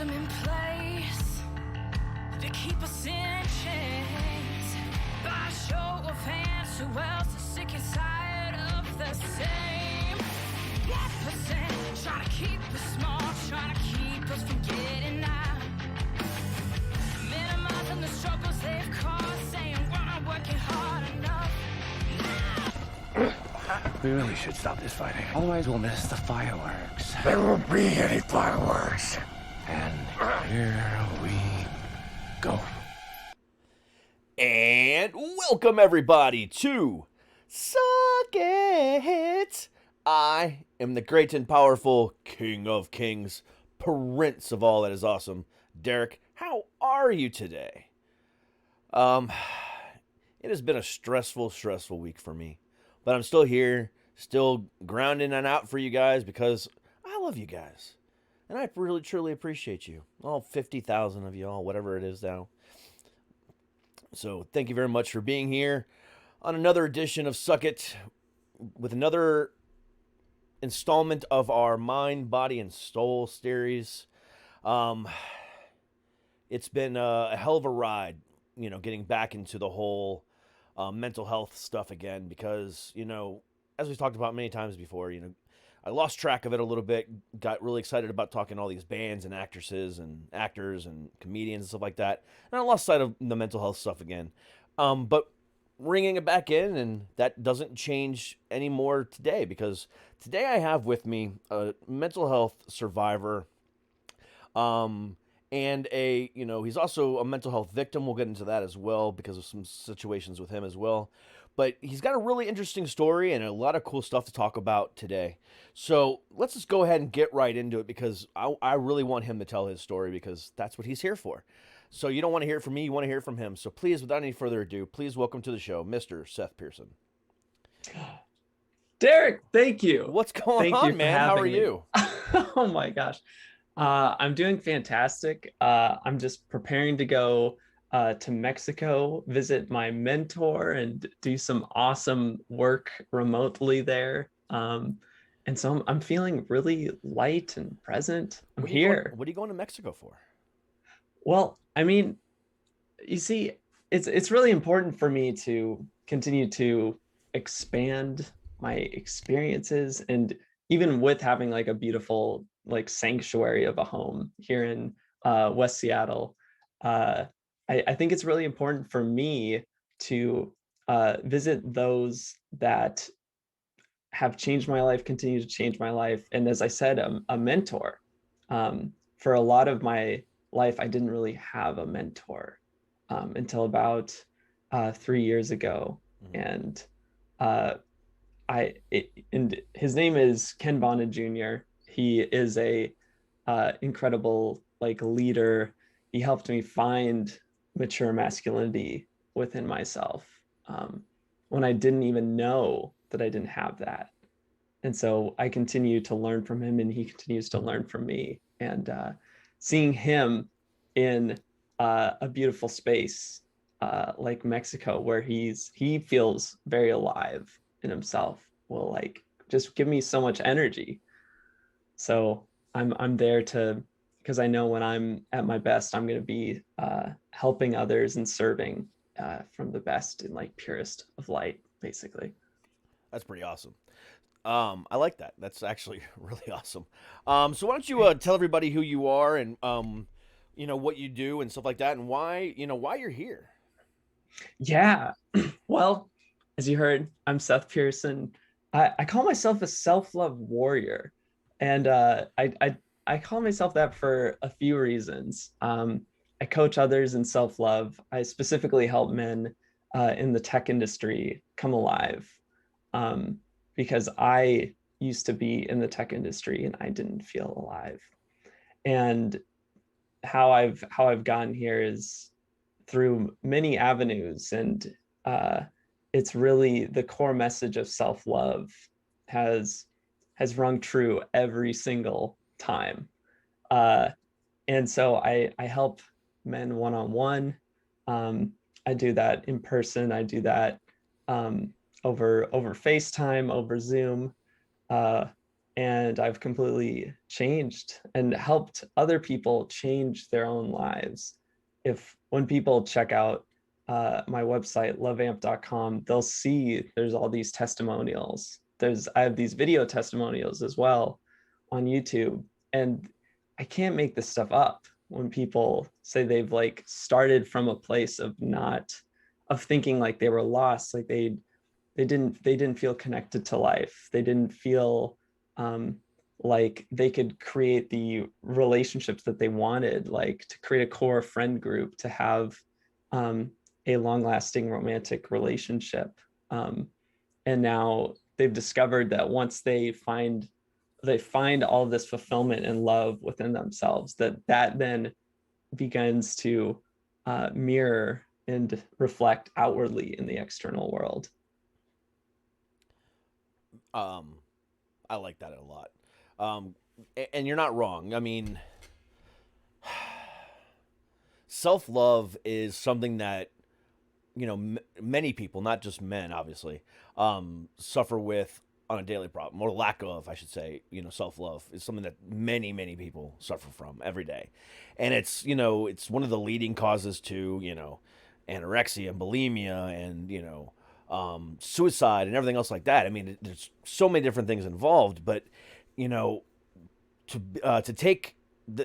system in place to keep us in chains. By show of hands, who else is sick and tired of the same 1%? Trying to keep us small, trying to keep us from getting out. Minimizing the struggles they've caused, saying we're not working hard enough. We really should stop this fighting. Otherwise, we'll miss the fireworks. There won't be any fireworks. And here we go. And welcome everybody to Suck It. I am the great and powerful King of Kings, Prince of all that is awesome. Derek, how are you today? It has been a stressful week for me. But I'm still here, still grounding and out for you guys because I love you guys. And I really, truly appreciate you. All 50,000 of you all, whatever it is now. So thank you very much for being here on another edition of Suck It with another installment of our Mind, Body, and Soul series. It's been a hell of a ride, getting back into the whole mental health stuff again because, as we've talked about many times before, I lost track of it a little bit, got really excited about talking to all these bands and actresses and actors and comedians and stuff like that, and I lost sight of the mental health stuff again. But ringing it back in, and that doesn't change anymore today because today I have with me a mental health survivor, and he's also a mental health victim. We'll get into that as well because of some situations with him as well. But he's got a really interesting story and a lot of cool stuff to talk about today. So let's just go ahead and get right into it because I really want him to tell his story because that's what he's here for. So you don't want to hear it from me, you want to hear it from him. So please, without any further ado, please welcome to the show, Mr. Seth Pearson. Derek, thank you. What's going on, man? How are you? Oh my gosh. I'm doing fantastic. I'm just preparing to go to Mexico, visit my mentor, and do some awesome work remotely there. And so I'm feeling really light and present. I'm here. What are you going to Mexico for? Well, I mean, you see, it's really important for me to continue to expand my experiences, and even with having like a beautiful like sanctuary of a home here in West Seattle, I think it's really important for me to visit those that have changed my life, continue to change my life. And as I said, a mentor. For a lot of my life, I didn't really have a mentor until about 3 years ago. And and his name is Ken Bonnet Jr. He is a incredible like leader. He helped me find mature masculinity within myself when I didn't even know that I didn't have that. And so I continue to learn from him, and he continues to learn from me. And seeing him in a beautiful space like Mexico, where he feels very alive in himself, will like just give me so much energy. So I'm there because I know when I'm at my best, I'm going to be helping others and serving from the best and like purest of light, basically. That's pretty awesome. I like that. That's actually really awesome. So why don't you tell everybody who you are and what you do and stuff like that, and why you're here. Yeah. Well, as you heard, I'm Seth Pearson. I call myself a self-love warrior, and I call myself that for a few reasons. I coach others in self-love. I specifically help men in the tech industry come alive, because I used to be in the tech industry and I didn't feel alive. And how I've gotten here is through many avenues, and it's really the core message of self-love has rung true every single time. And so I help men one-on-one. I do that in person. I do that over FaceTime, over Zoom. and I've completely changed and helped other people change their own lives. If when people check out my website, loveamp.com, they'll see there's all these testimonials. I have these video testimonials as well on YouTube. And I can't make this stuff up when people say they've like started from a place of not, of thinking like they were lost, like they didn't feel connected to life. They didn't feel like they could create the relationships that they wanted, like to create a core friend group, to have a long-lasting romantic relationship. And now they've discovered that once they find all this fulfillment and love within themselves, that then begins to mirror and reflect outwardly in the external world. Um, I like that a lot. And you're not wrong. I mean, self love is something that many people, not just men, obviously, suffer with on a daily problem, or lack of, I should say. Self love is something that many people suffer from every day, and it's one of the leading causes to anorexia and bulimia and suicide and everything else like that. I mean, there's so many different things involved, but you know, to take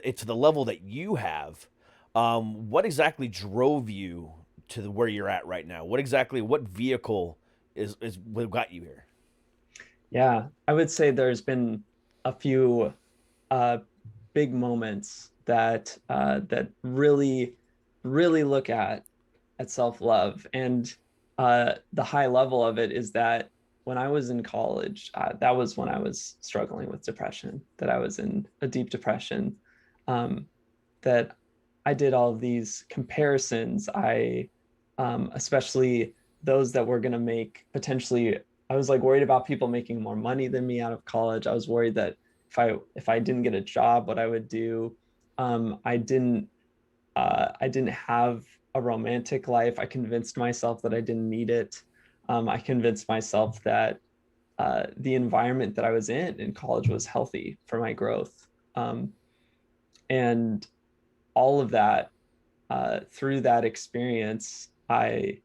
it to the level that you have, what exactly drove you to where you're at right now? What vehicle is what got you here? Yeah, I would say there's been a few uh, big moments that really look at self-love. And the high level of it is that when I was in college, that was when I was struggling with depression, that I was in a deep depression, um, that I did all of these comparisons. Especially those that were going to make potentially, I was like worried about people making more money than me out of college. I was worried that if I didn't get a job, what I would do. I didn't have a romantic life. I convinced myself that I didn't need it. I convinced myself that the environment that I was in college was healthy for my growth. Um, and all of that, through that experience, I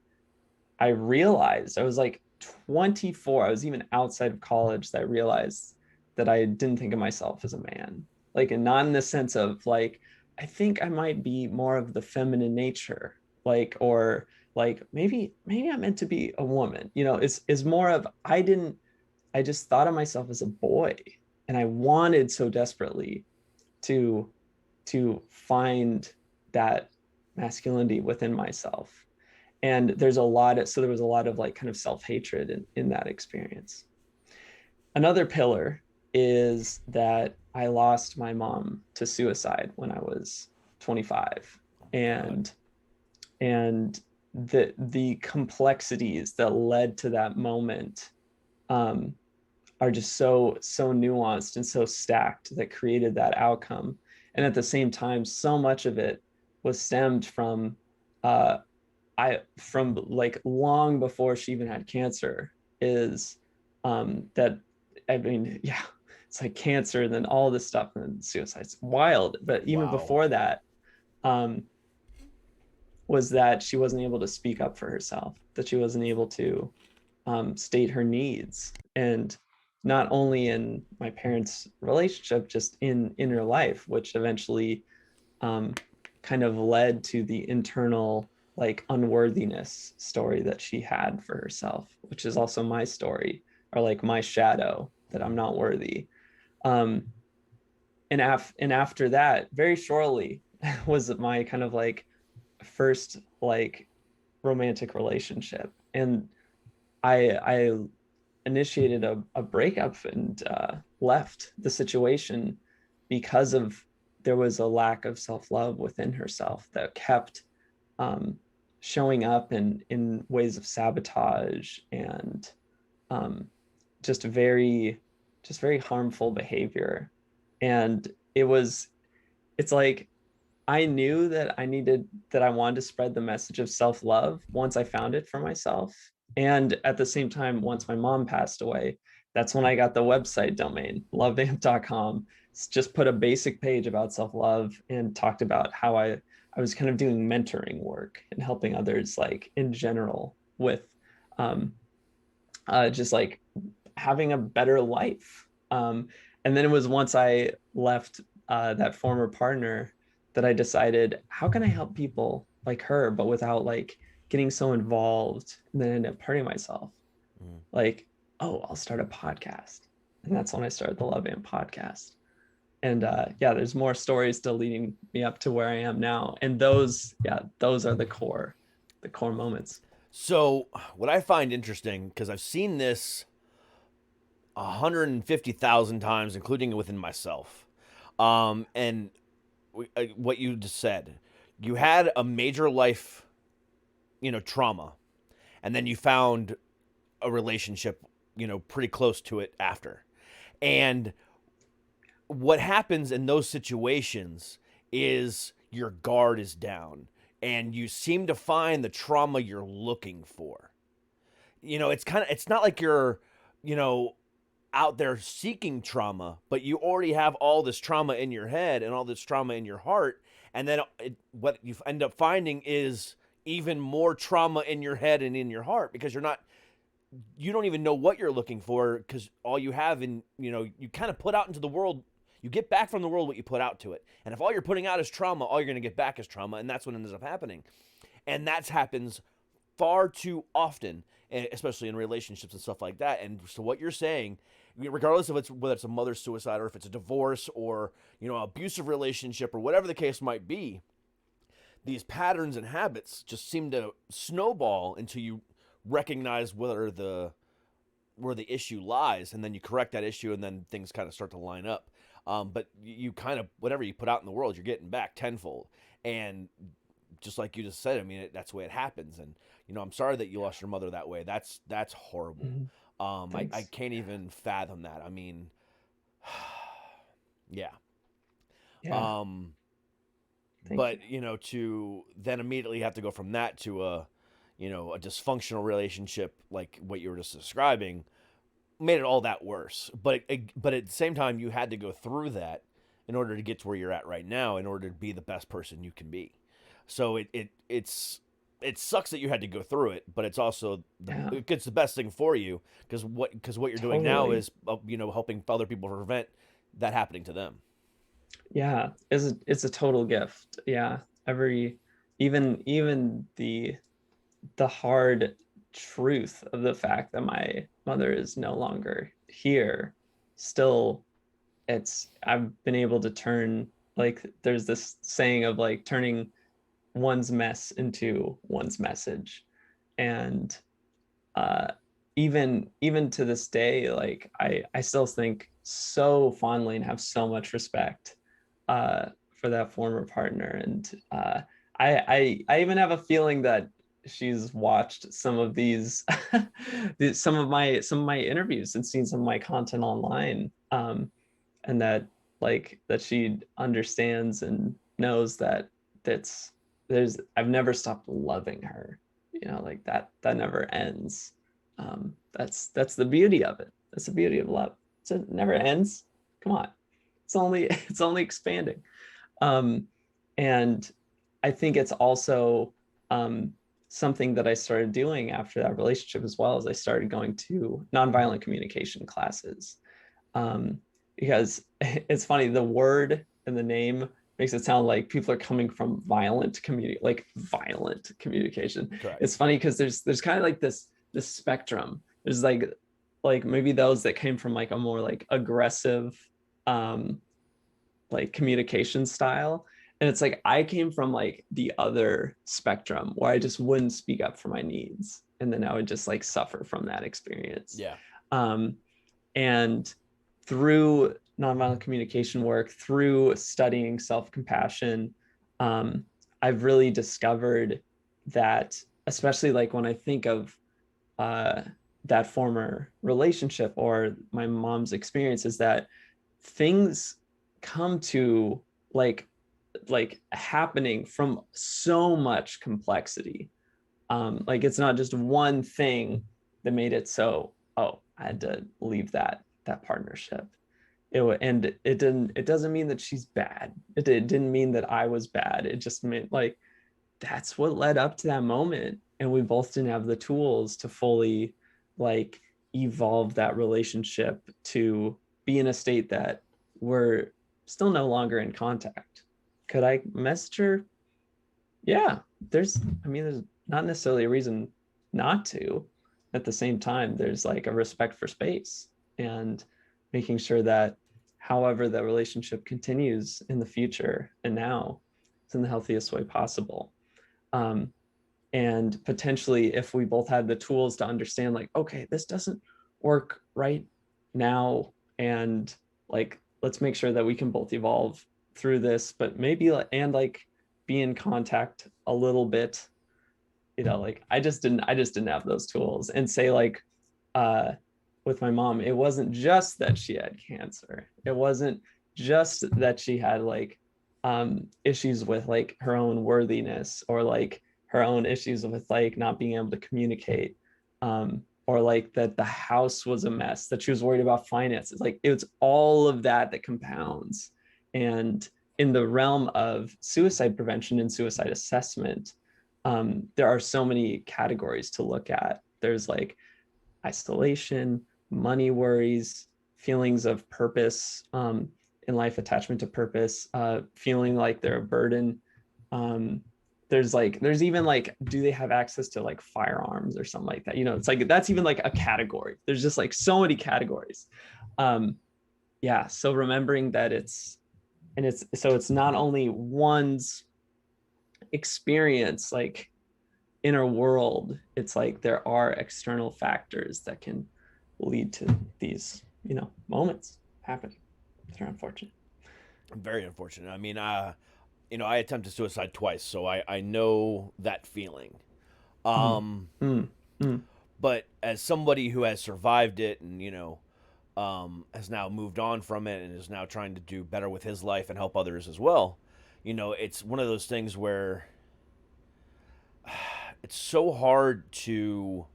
realized, I was like 24. I was even outside of college, that I realized that I didn't think of myself as a man. Like, and not in the sense of like, I think I might be more of the feminine nature, like, or like maybe I'm meant to be a woman. Is more of, I just thought of myself as a boy, and I wanted so desperately to find that masculinity within myself. And there was a lot of like kind of self-hatred in that experience. Another pillar is that I lost my mom to suicide when I was 25. And the complexities that led to that moment um, are just so nuanced and so stacked, that created that outcome. And at the same time, so much of it was stemmed from uh, from like long before she even had cancer. Is that, I mean, yeah, it's like cancer, and then all this stuff, and suicide. It's wild. But even Wow. before that, um, was that she wasn't able to speak up for herself, that she wasn't able to state her needs. And not only in my parents' relationship, just in her life, which eventually um, kind of led to the internal like unworthiness story that she had for herself, which is also my story, or like my shadow, that I'm not worthy. Um, and after that, very shortly, was my kind of like first like romantic relationship. And I initiated a breakup, and left the situation because of, there was a lack of self-love within herself that kept um, showing up in ways of sabotage, and um, just very harmful behavior. And it's like, I knew that I wanted to spread the message of self-love once I found it for myself. And at the same time, once my mom passed away, that's when I got the website domain, loveamp.com. Just put a basic page about self-love and talked about how I was kind of doing mentoring work and helping others like in general with um, just like having a better life. And then it was once I left that former partner that I decided, how can I help people like her, but without like getting so involved and then end up hurting myself? Mm. Like, oh, I'll start a podcast. And that's when I started the Love Amp podcast. And yeah, there's more stories still leading me up to where I am now. And those are the core moments. So, what I find interesting, because I've seen this 150,000 times, including within myself, and what you just said, you had a major life, trauma, and then you found a relationship, pretty close to it after. And what happens in those situations is your guard is down and you seem to find the trauma you're looking for. It's not like you're, you know, out there seeking trauma, but you already have all this trauma in your head and all this trauma in your heart. And then what you end up finding is even more trauma in your head and in your heart because you don't even know what you're looking for because all you have you kind of put out into the world, you get back from the world what you put out to it. And if all you're putting out is trauma, all you're going to get back is trauma. And that's what ends up happening. And that happens far too often, especially in relationships and stuff like that. And so what you're saying, regardless of whether it's a mother's suicide or if it's a divorce or, abusive relationship or whatever the case might be, these patterns and habits just seem to snowball until you recognize where the issue lies, and then you correct that issue, and then things kind of start to line up. But you kind of, whatever you put out in the world, you're getting back tenfold. And just like you just said, I mean, that's the way it happens. And I'm sorry that you lost your mother that way. That's horrible. I can't even fathom that. I mean, yeah. Yeah. But to then immediately have to go from that to a dysfunctional relationship like what you were just describing made it all that worse. But at the same time, you had to go through that in order to get to where you're at right now, in order to be the best person you can be. So it sucks that you had to go through it, but it's also it's the best thing for you because what you're doing now is helping other people prevent that happening to them. Yeah, it's a total gift. Yeah, even the hard truth of the fact that my mother is no longer here, still, I've been able to turn, like, there's this saying of like turning one's mess into one's message. And even to this day, like I still think so fondly and have so much respect for that former partner. And I even have a feeling that she's watched some of these some of my interviews and seen some of my content online, and that she understands and knows that I've never stopped loving her, like that never ends. That's the beauty of it. That's the beauty of love. It never ends. Come on, it's only expanding. And I think it's also something that I started doing after that relationship, as well as I started going to nonviolent communication classes. Because it's funny, the word and the name makes it sound like people are coming from violent communication. Correct. It's funny because there's kind of like this spectrum. There's like maybe those that came from like a more like aggressive like communication style. And it's like I came from like the other spectrum where I just wouldn't speak up for my needs. And then I would just like suffer from that experience. Yeah. And through nonviolent communication work, through studying self-compassion, I've really discovered that, especially like when I think of that former relationship or my mom's experience, is that things come to like happening from so much complexity. Like it's not just one thing that made it so, oh, I had to leave that partnership. And it doesn't mean that she's bad. It didn't mean that I was bad. It just meant like that's what led up to that moment, and we both didn't have the tools to fully like evolve that relationship to be in a state that we're still no longer in contact. Could I message her? Yeah, there's not necessarily a reason not to. At the same time, there's like a respect for space and making sure that however the relationship continues in the future and now, it's in the healthiest way possible. Um, and potentially, if we both had the tools to understand, like, okay, this doesn't work right now, and like, let's make sure that we can both evolve through this, but maybe and like be in contact a little bit, like I just didn't have those tools. And say like uh with my mom, it wasn't just that she had cancer, it wasn't just that she had like issues with like her own worthiness, or like her own issues with like not being able to communicate, or like that the house was a mess, that she was worried about finances. Like it's all of that that compounds. And in the realm of suicide prevention and suicide assessment, there are so many categories to look at. There's like isolation, money worries, feelings of purpose in life, attachment to purpose, feeling like they're a burden. There's even like, do they have access to like firearms or something like that? It's like that's even like a category. There's just like so many categories. Yeah, so remembering that it's not only one's experience like inner world, it's like there are external factors that can lead to these moments happening. They're unfortunate. Very unfortunate. I mean, I attempted suicide twice, so I know that feeling. Mm, mm. But as somebody who has survived it and has now moved on from it and is now trying to do better with his life and help others as well, it's one of those things where it's so hard to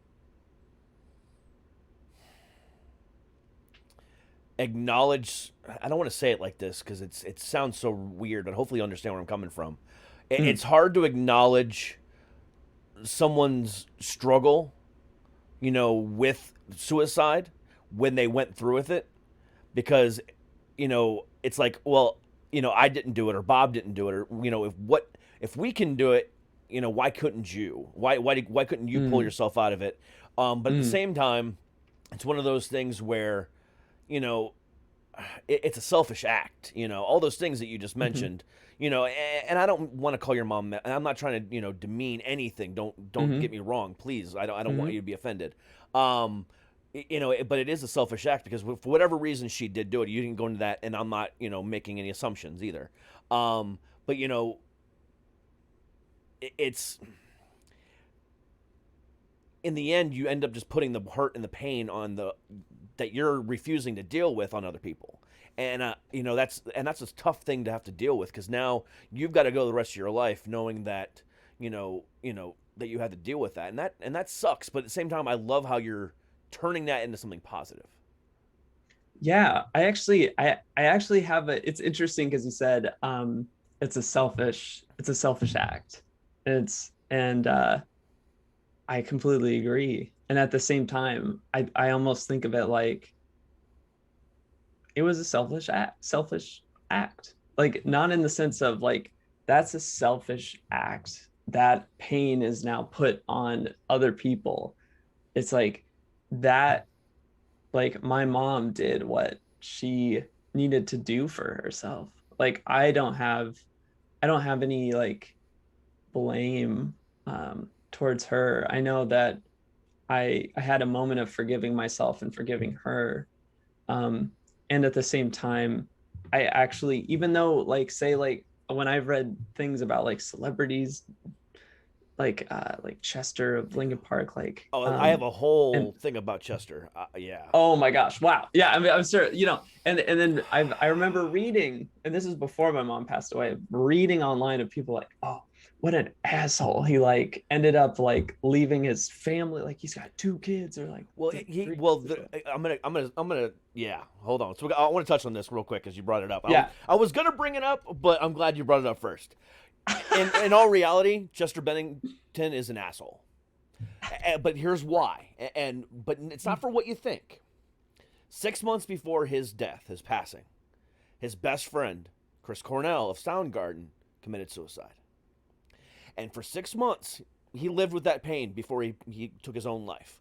acknowledge. I don't want to say it like this because it sounds so weird, but hopefully you understand where I'm coming from. It's hard to acknowledge someone's struggle, with suicide when they went through with it, because it's like, well, I didn't do it, or Bob didn't do it, or if we can do it, why couldn't you? Why couldn't you pull yourself out of it? But at the same time, it's one of those things where, it's a selfish act. All those things that you just mentioned. And I don't want to call your mom. And I'm not trying to demean anything. Don't get me wrong, please. I don't want you to be offended. But it is a selfish act because for whatever reason she did do it. You didn't go into that, and I'm not making any assumptions either. But it's in the end you end up just putting the hurt and the pain on that you're refusing to deal with on other people, and that's a tough thing to have to deal with, because now you've got to go the rest of your life knowing that that you have to deal with that, and that sucks. But at the same time, I love how you're turning that into something positive. Yeah, I actually have it's interesting because you said it's a selfish act. And I completely agree. And at the same time, I almost think of it like it was a selfish act. Like, not in the sense of like that's a selfish act, that pain is now put on other people. It's like that, like my mom did what she needed to do for herself. Like I don't have any like blame towards her. I know that I had a moment of forgiving myself and forgiving her, and at the same time, I actually, even though like say like when I've read things about like celebrities like Chester of Linkin Park, like I have a whole thing about Chester. Yeah. Oh my gosh! Wow. Yeah. I mean, I'm sure and then I remember reading, and this is before my mom passed away, reading online of people like, oh, what an asshole. He like ended up like leaving his family. Like he's got 2 kids or like Well, three well, kids or so. yeah. Hold on. So I want to touch on this real quick because you brought it up. Yeah. I was gonna bring it up, but I'm glad you brought it up first. In all reality, Chester Bennington is an asshole. But here's why. But it's not for what you think. 6 months before his death, his passing, his best friend, Chris Cornell of Soundgarden, committed suicide. And for 6 months, he lived with that pain before he took his own life.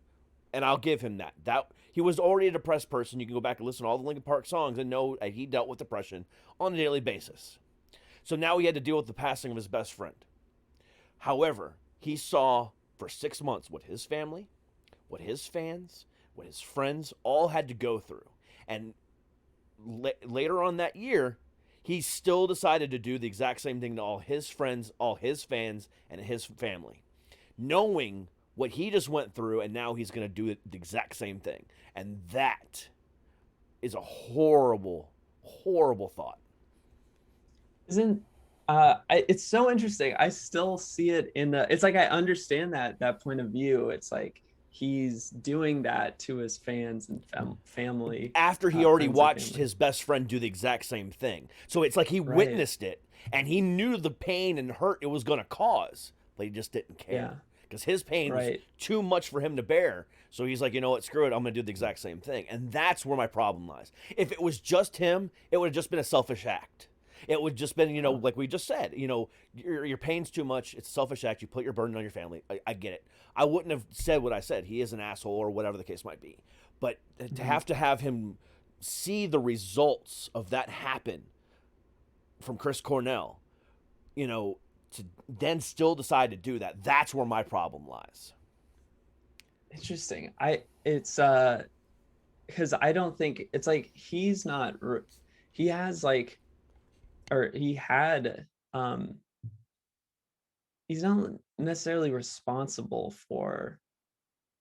And I'll give him that. That he was already a depressed person. You can go back and listen to all the Linkin Park songs and know that he dealt with depression on a daily basis. So now he had to deal with the passing of his best friend. However, he saw for 6 months what his family, what his fans, what his friends all had to go through. And later on that year, he still decided to do the exact same thing to all his friends, all his fans, and his family, knowing what he just went through, and now he's going to do the exact same thing. And that is a horrible, horrible thought. Isn't it's so interesting. I still see it in the, it's like I understand that point of view. It's like he's doing that to his fans and family After he already friends and watched family. his best friend do the exact same thing. So it's like he Right. witnessed it, and he knew the pain and hurt it was going to cause, but he just didn't Yeah. care. Because his pain was Right. too much for him to bear. So he's like, you know what, screw it, I'm going to do the exact same thing. And that's where my problem lies. If it was just him, it would have just been a selfish act. It would just been, like we just said, your pain's too much. It's a selfish act. You put your burden on your family. I get it. I wouldn't have said what I said. He is an asshole or whatever the case might be. But to have him see the results of that happen from Chris Cornell, to then still decide to do that, that's where my problem lies. Interesting. It's because I don't think it's like he's not he has like, or he had he's not necessarily responsible for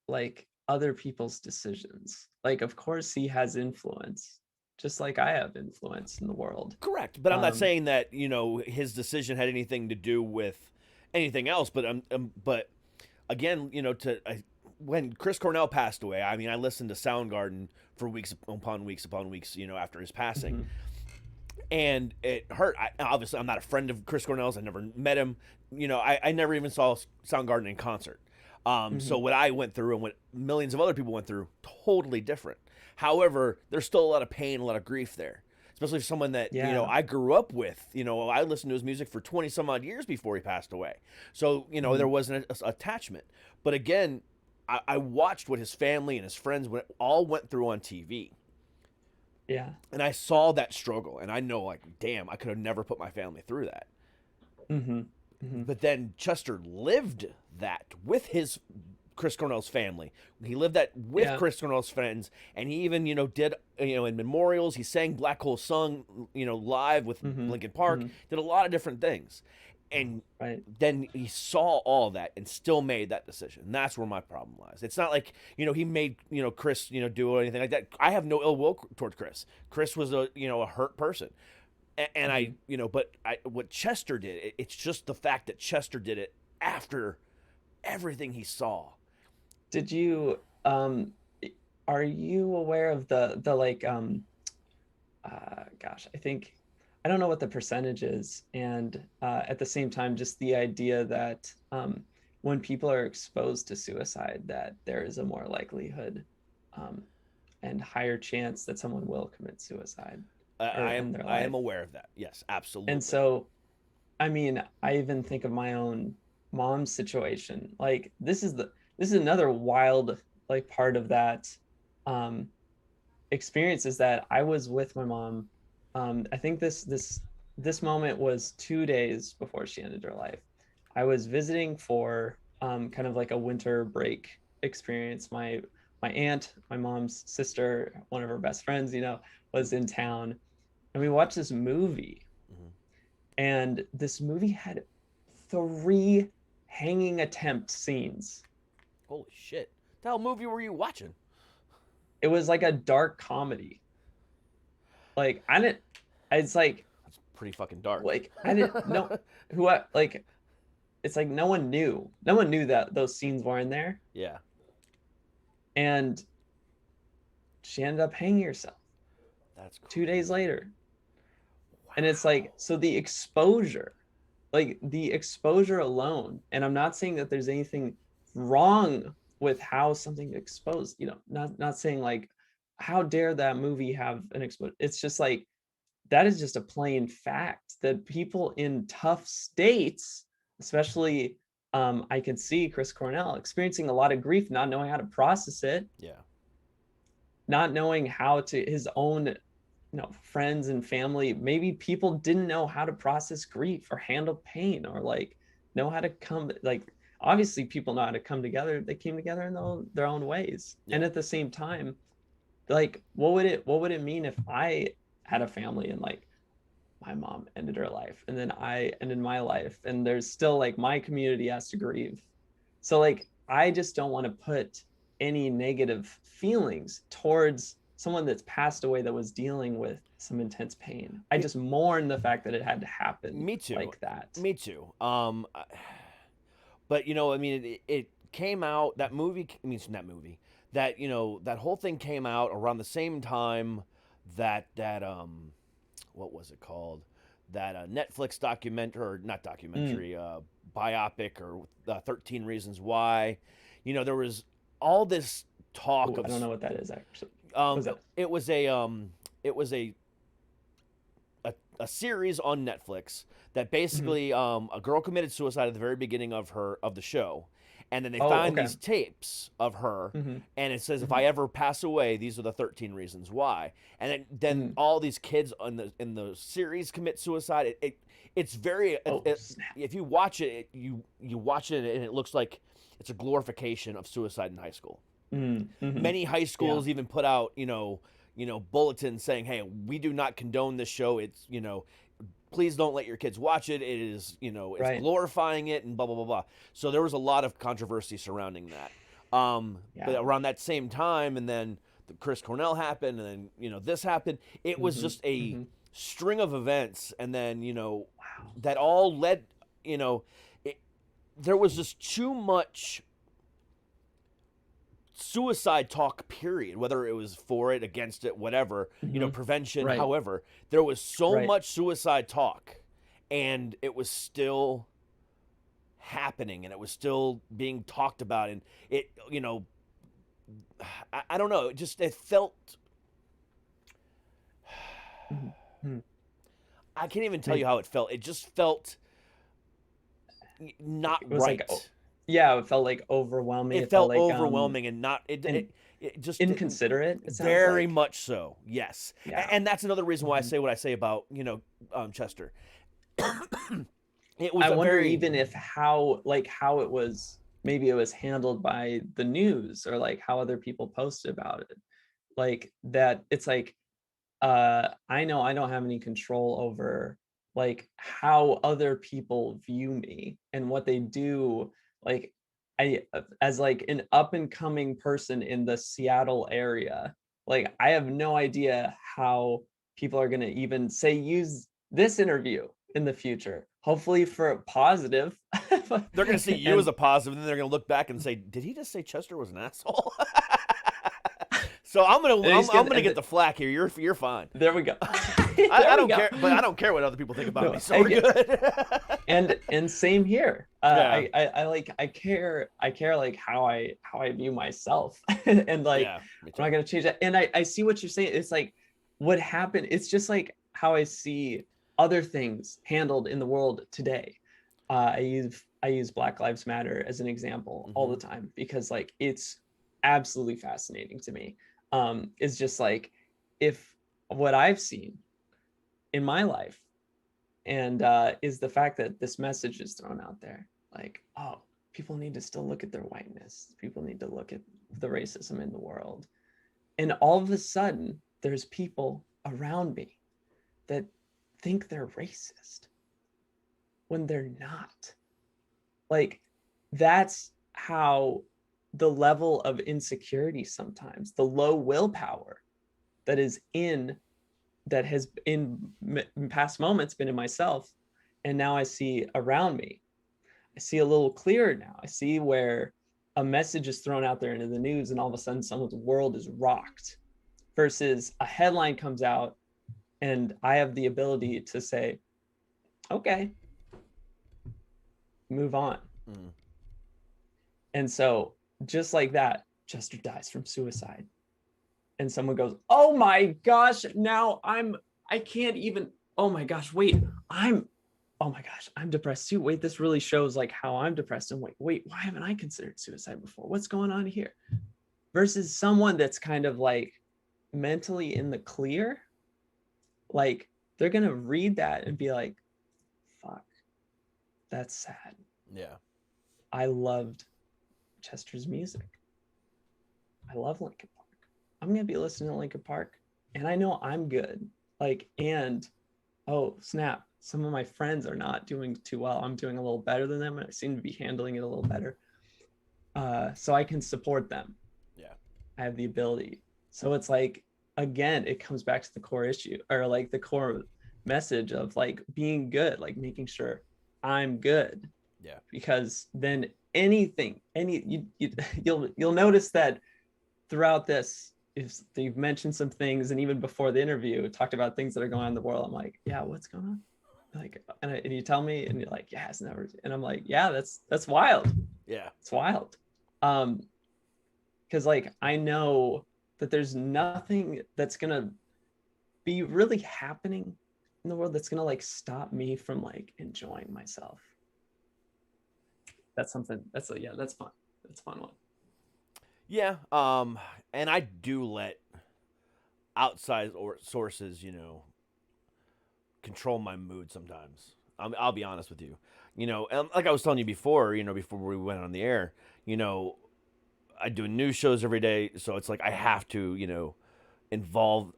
like other people's decisions. Like of course he has influence, just like I have influence in the world. Correct, but I'm not Um, saying that his decision had anything to do with anything else. But again, when Chris Cornell passed away, I mean, I listened to Soundgarden for weeks upon weeks upon weeks, after his passing, mhm. and it hurt. Obviously, I'm not a friend of Chris Cornell's. I never met him. I never even saw Soundgarden in concert. So what I went through and what millions of other people went through, totally different. However, there's still a lot of pain, a lot of grief there, especially for someone that, Yeah. I grew up with. I listened to his music for 20 some odd years before he passed away. So, there wasn't an attachment. But again, I watched what his family and his friends all went through on TV. Yeah. And I saw that struggle. And I know, like, damn, I could have never put my family through that. Mm-hmm. Mm-hmm. But then Chester lived that with his Chris Cornell's family. He lived that with Yeah. Chris Cornell's friends, and he even did in memorials. He sang Black Hole Sun live with Mhm, Linkin Park. mhm. Did a lot of different things, and Right. then he saw all that and still made that decision. And that's where my problem lies. It's not like he made Chris do anything like that. I have no ill will toward Chris. Chris was a hurt person. And I, what Chester did, it's just the fact that Chester did it after everything he saw. Did you are you aware of the like gosh, I don't know what the percentage is, and at the same time just the idea that when people are exposed to suicide, that there is a more likelihood and higher chance that someone will commit suicide or end their I life. am aware of that. Yes, absolutely. And so, I mean, I even think of my own mom's situation. Like this is another wild like part of that experience, is that I was with my mom. I think this moment was 2 days before she ended her life. I was visiting for kind of like a winter break experience. My aunt, my mom's sister, one of her best friends, was in town, and we watched this movie. Mhm. And this movie had 3 hanging attempt scenes. Holy shit! What the hell movie were you watching? It was like a dark comedy. Like it's like That's pretty fucking dark. I didn't know who I like. it's like no one knew that those scenes were in there, Yeah. and she ended up hanging herself That's 2 days later. Wow. And it's like, so the exposure, like the exposure alone, and I'm not saying that there's anything wrong with how something exposed, not saying like, how dare that movie have an exposure. It's just like, that is just a plain fact that people in tough states, especially, I can see Chris Cornell experiencing a lot of grief, not knowing how to process it, Yeah. not knowing how to, his own, friends and family, maybe people didn't know how to process grief or handle pain, or like know how to come, like, obviously people know how to come together. They came together in their own ways. Yeah. And at the same time, like, what would it mean if I had a family and like my mom ended her life and then I ended my life, and there's still like my community has to grieve. So like, I just don't want to put any negative feelings towards someone that's passed away that was dealing with some intense pain. I just mourn the fact that it had to happen. Me too. Like that. Me too. But I mean, it came out, that movie. I mean, that movie, that that whole thing came out around the same time that what was it called? That Netflix documentary, or not documentary, biopic, or 13 Reasons Why. There was all this talk Ooh, of. I don't know what that is actually. It was a series on Netflix that basically a girl committed suicide at the very beginning of the show, and then they find these tapes of her, and it says, if I ever pass away, these are the 13 reasons why. And then all these kids in the series commit suicide. It's very if you watch it, you watch it and it looks like it's a glorification of suicide in high school. Many high schools even put out bulletins saying, hey, we do not condone this show. It's please don't let your kids watch it. It is it's glorifying it, and blah blah blah blah. So there was a lot of controversy surrounding that. But around that same time, and then the Chris Cornell happened, and then this happened. It was just a string of events, and then that all led there was just too much suicide talk, period, whether it was for it, against it, whatever, prevention, however, there was so much suicide talk, and it was still happening, and it was still being talked about, and it, I don't know, it felt, I can't even tell you how it felt. It just felt not right. It felt like overwhelming. It felt like overwhelming, and not it just inconsiderate. Very much so. Yes, and that's another reason why I say what I say about Chester. It was. I wonder even if how it was. Maybe it was handled by the news, or like how other people posted about it. Like that, it's like, I know I don't have any control over like how other people view me and what they do. Like, I, as like an up and coming person in the Seattle area, like I have no idea how people are going to even use this interview in the future, hopefully for a positive. They're going to see you as a positive, and then they're going to look back and say, did he just say Chester was an asshole? So I'm gonna get the flack here. You're fine. There we go. I don't care, but I don't care what other people think about me. So we're good. and same here. I care like how I view myself, and like I'm not gonna change that. And I see what you're saying. It's like what happened. It's just like how I see other things handled in the world today. I use Black Lives Matter as an example all the time, because like it's absolutely fascinating to me. Is just like, if what I've seen in my life, and is the fact that this message is thrown out there, like, oh, people need to still look at their whiteness, people need to look at the racism in the world, and all of a sudden there's people around me that think they're racist when they're not. Like, that's how the level of insecurity, sometimes the low willpower that has in past moments been in myself, and now I see around me. see a little clearer now. I see where a message is thrown out there into the news and all of a sudden someone's world is rocked, versus a headline comes out and I have the ability to say, okay, move on. Mm. And so just like that, Chester dies from suicide. And someone goes, oh my gosh, now I can't even, oh my gosh, wait, oh my gosh, I'm depressed too. Wait, this really shows like how I'm depressed. And wait, why haven't I considered suicide before? What's going on here? Versus someone that's kind of like mentally in the clear, like they're going to read that and be like, fuck, that's sad. Yeah. I loved Chester's music. I love Linkin Park. I'm going to be listening to Linkin Park and I know I'm good. Like, and oh snap, some of my friends are not doing too well. I'm doing a little better than them. And I seem to be handling it a little better. So I can support them. Yeah. I have the ability. So it's like, again, it comes back to the core issue, or like the core message of like being good, like making sure I'm good. Yeah. Because then you'll notice that throughout this, if they've mentioned some things, and even before the interview, talked about things that are going on in the world. I'm like, yeah, what's going on? Like, and you tell me, and you're like, yeah, it's never. And I'm like, yeah, that's wild. Yeah, it's wild. Because like I know that there's nothing that's gonna be really happening in the world that's gonna like stop me from like enjoying myself. That's something. That's fun. That's a fun one. Yeah. And I do let outside or sources, control my mood sometimes. I'll be honest with you. Like I was telling you before, before we went on the air, I do news shows every day, so it's like I have to,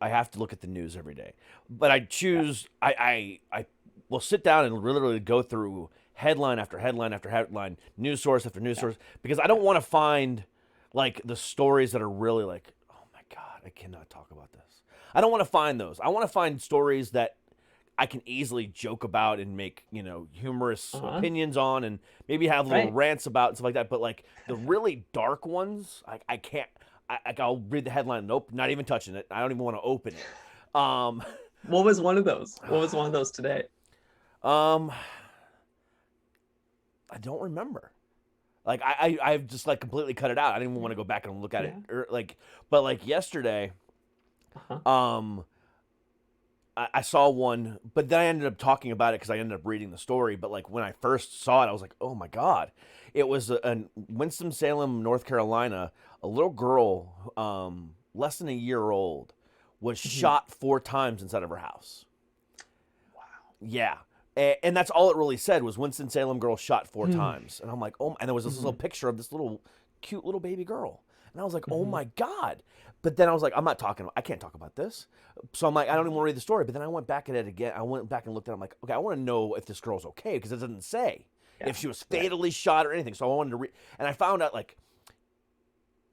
I have to look at the news every day. But I choose, I will sit down and literally go through headline after headline after headline, news source after news source, because I don't want to find like the stories that are really like, oh my God, I cannot talk about this. I don't want to find those. I want to find stories that I can easily joke about and make, humorous opinions on, and maybe have little rants about and stuff like that. But like the really dark ones, I can't. I'll read the headline. Nope, not even touching it. I don't even want to open it. What was one of those? What was one of those today? I don't remember. Like I've just like completely cut it out. I didn't even want to go back and look at it. Or but like yesterday, I saw one, but then I ended up talking about it because I ended up reading the story. But like when I first saw it, I was like, oh my God. It was in Winston-Salem, North Carolina. A little girl, less than a year old, was shot 4 times inside of her house. Wow. Yeah. And that's all it really said was Winston-Salem girl shot 4 times. And I'm like, oh, and there was this little picture of this little cute little baby girl. And I was like, oh my God. But then I was like, I can't talk about this. So I'm like, I don't even want to read the story. But then I went back at it again. I went back and looked at it. I'm like, okay, I want to know if this girl's okay, because it doesn't say if she was fatally shot or anything. So I wanted to read. And I found out like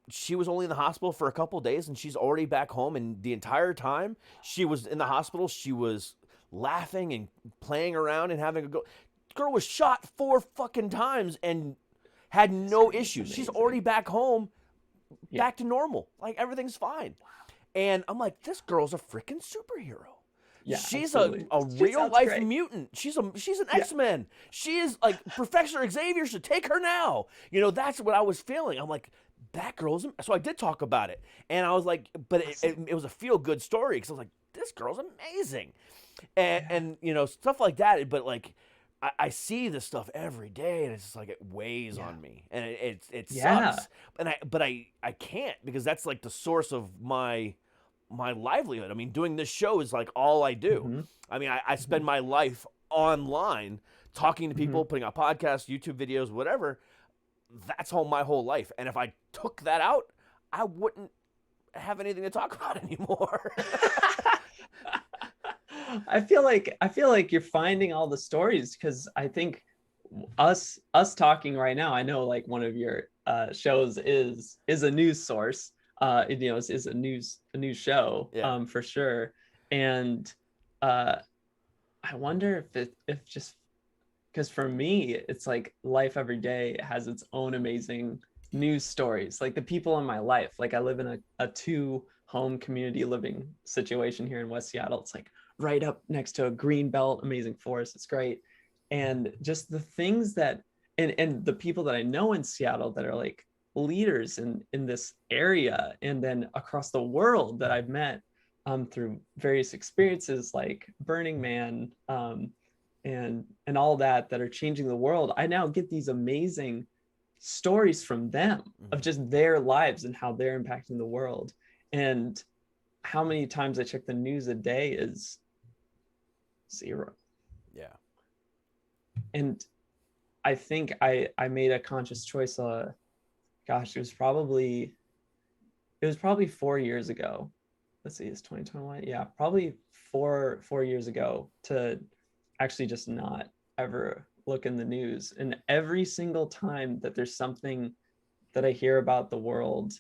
she was only in the hospital for a couple of days and she's already back home. And the entire time she was in the hospital, she was laughing and playing around and having a go. Girl was shot 4 fucking times and had no issues. She's already back home, back to normal. Like everything's fine. And I'm like, this girl's a freaking superhero. Yeah, she's a real life mutant. She's an X-Men. She is like Professor Xavier should take her now. That's what I was feeling. I'm like, that girl's. So I did talk about it, and I was like, but it was a feel good story because I was like, this girl's amazing. And stuff like that, but like I see this stuff every day and it's just like it weighs on me and it sucks. And I can't, because that's like the source of my livelihood. I mean, doing this show is like all I do. I mean, I spend my life online talking to people, putting out podcasts, YouTube videos, whatever. That's my whole life. And if I took that out, I wouldn't have anything to talk about anymore. I feel like you're finding all the stories, because I think us talking right now, I know like one of your shows is a news source, is a news show, for sure. And I wonder if because for me, it's like life every day has its own amazing news stories. Like the people in my life, like I live in a two home community living situation here in West Seattle. It's like right up next to a green belt, amazing forest. It's great. And just the things that, and the people that I know in Seattle that are like leaders in this area and then across the world that I've met through various experiences like Burning Man, and all that are changing the world. I now get these amazing stories from them of just their lives and how they're impacting the world. And how many times I check the news a day is zero. Yeah. And I think I made a conscious choice. Gosh, it was probably 4 years ago. Let's see, it's 2021. Yeah, probably four years ago to actually just not ever look in the news. And every single time that there's something that I hear about the world,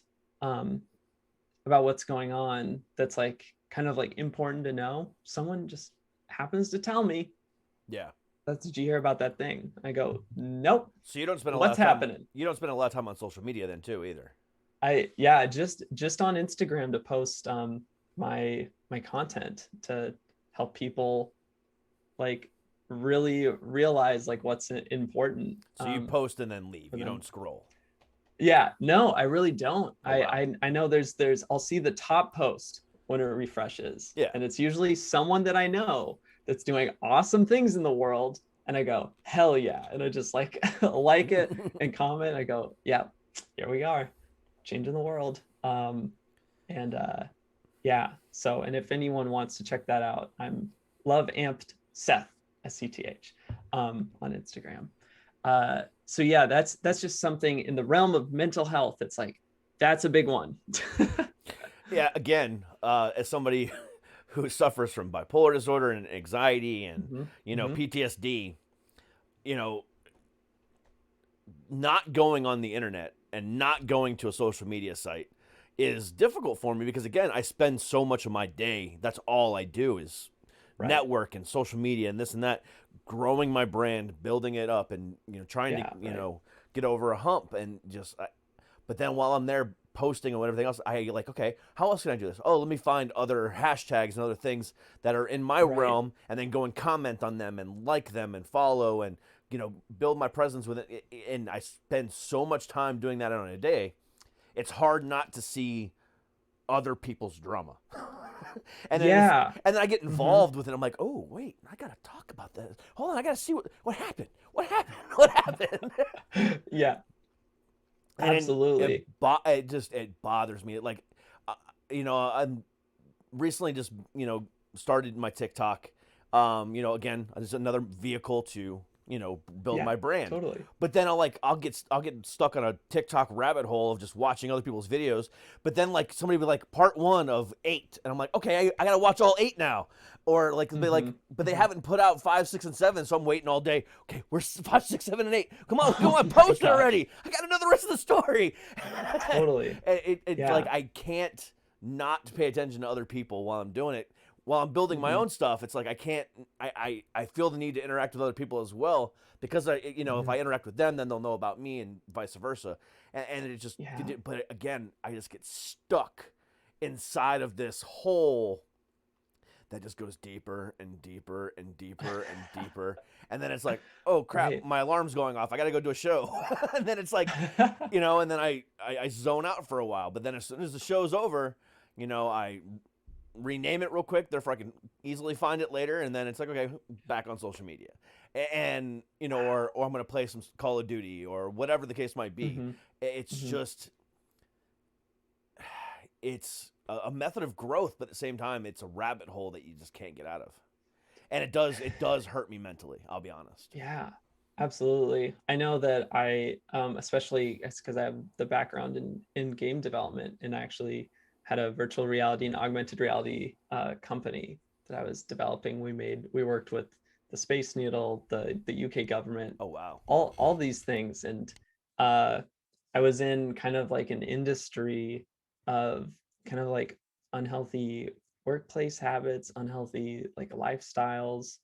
about what's going on, that's like kind of like important to know, someone just happens to tell me, Yeah. did you hear about that thing? I go, nope. So you don't spend a lot What's of time. happening? You don't spend a lot of time on social media then too either. Just on Instagram to post my content to help people like really realize like what's important. So you post and then leave. You don't scroll. Yeah, no, I really don't. Oh, wow. I know there's I'll see the top post when it refreshes. Yeah. And it's usually someone that I know that's doing awesome things in the world. And I go, hell yeah. And I just like like it and comment. I go, yeah, here we are, changing the world. Yeah. So, and if anyone wants to check that out, I'm love amped Seth, SCTH, on Instagram. So yeah, that's just something in the realm of mental health. It's like, that's a big one. Yeah. Again, as somebody who suffers from bipolar disorder and anxiety and, PTSD, not going on the internet and not going to a social media site is difficult for me because, again, I spend so much of my day. That's all I do is network and social media and this and that, growing my brand, building it up, and trying to get over a hump and just. But then while I'm there posting and everything else, I like, okay, how else can I do this? Oh, let me find other hashtags and other things that are in my realm, and then go and comment on them and like them and follow and build my presence with it. And I spend so much time doing that on a day. It's hard not to see other people's drama. And then I get involved with it. I'm like, oh wait, I gotta talk about this. Hold on, I gotta see what happened. What happened? Yeah, and absolutely. It bothers me. Like, I'm recently just started my TikTok. Again, there's another vehicle to build my brand. Totally. But then I'll get stuck on a TikTok rabbit hole of just watching other people's videos. But then like somebody would be like part 1 of 8, and I'm like, okay, I gotta watch all 8 now. Or like they but they haven't put out 5, 6, and 7, so I'm waiting all day. Okay, where's 5, 6, 7, and 8? Come on, post it already. I gotta know the rest of the story. Totally. It's like I can't not pay attention to other people while I'm doing it. While I'm building my own stuff, it's like I can't. I feel the need to interact with other people as well because if I interact with them, then they'll know about me and vice versa. And it just. But again, I just get stuck inside of this hole that just goes deeper and deeper and deeper and deeper. And then it's like, oh crap, my alarm's going off. I got to go do a show. And then it's like, and then I zone out for a while. But then as soon as the show's over, I rename it real quick, therefore I can easily find it later, and then it's like, okay, back on social media, and or I'm gonna play some Call of Duty or whatever the case might be. It's just, it's a method of growth, but at the same time, it's a rabbit hole that you just can't get out of, and it does hurt me mentally. I'll be honest. Yeah, absolutely. I know that I, especially it's because I have the background in game development, and I actually had a virtual reality and augmented reality company that I was developing. We worked with the Space Needle, the UK government. Oh wow! All these things, and I was in kind of like an industry of kind of like unhealthy workplace habits, unhealthy like lifestyles,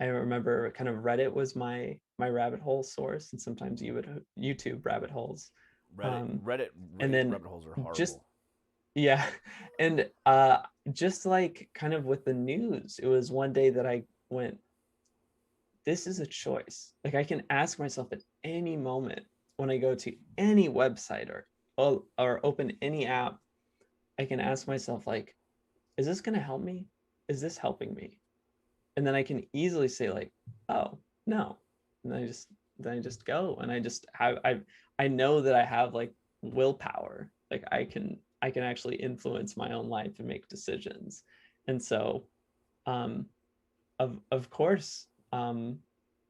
I remember kind of Reddit was my rabbit hole source, and sometimes you would YouTube rabbit holes. Um, and then Rabbit holes are just horrible. yeah, and just like kind of with the news, it was one day that I went, this is a choice. Like I can ask myself at any moment when I go to any website or open any app, I can ask myself like, is this going to help me? Is this helping me? And then I can easily say like, oh, no. And then I just go, and I just have I know that I have like willpower. Like I can actually influence my own life and make decisions. And so um of course,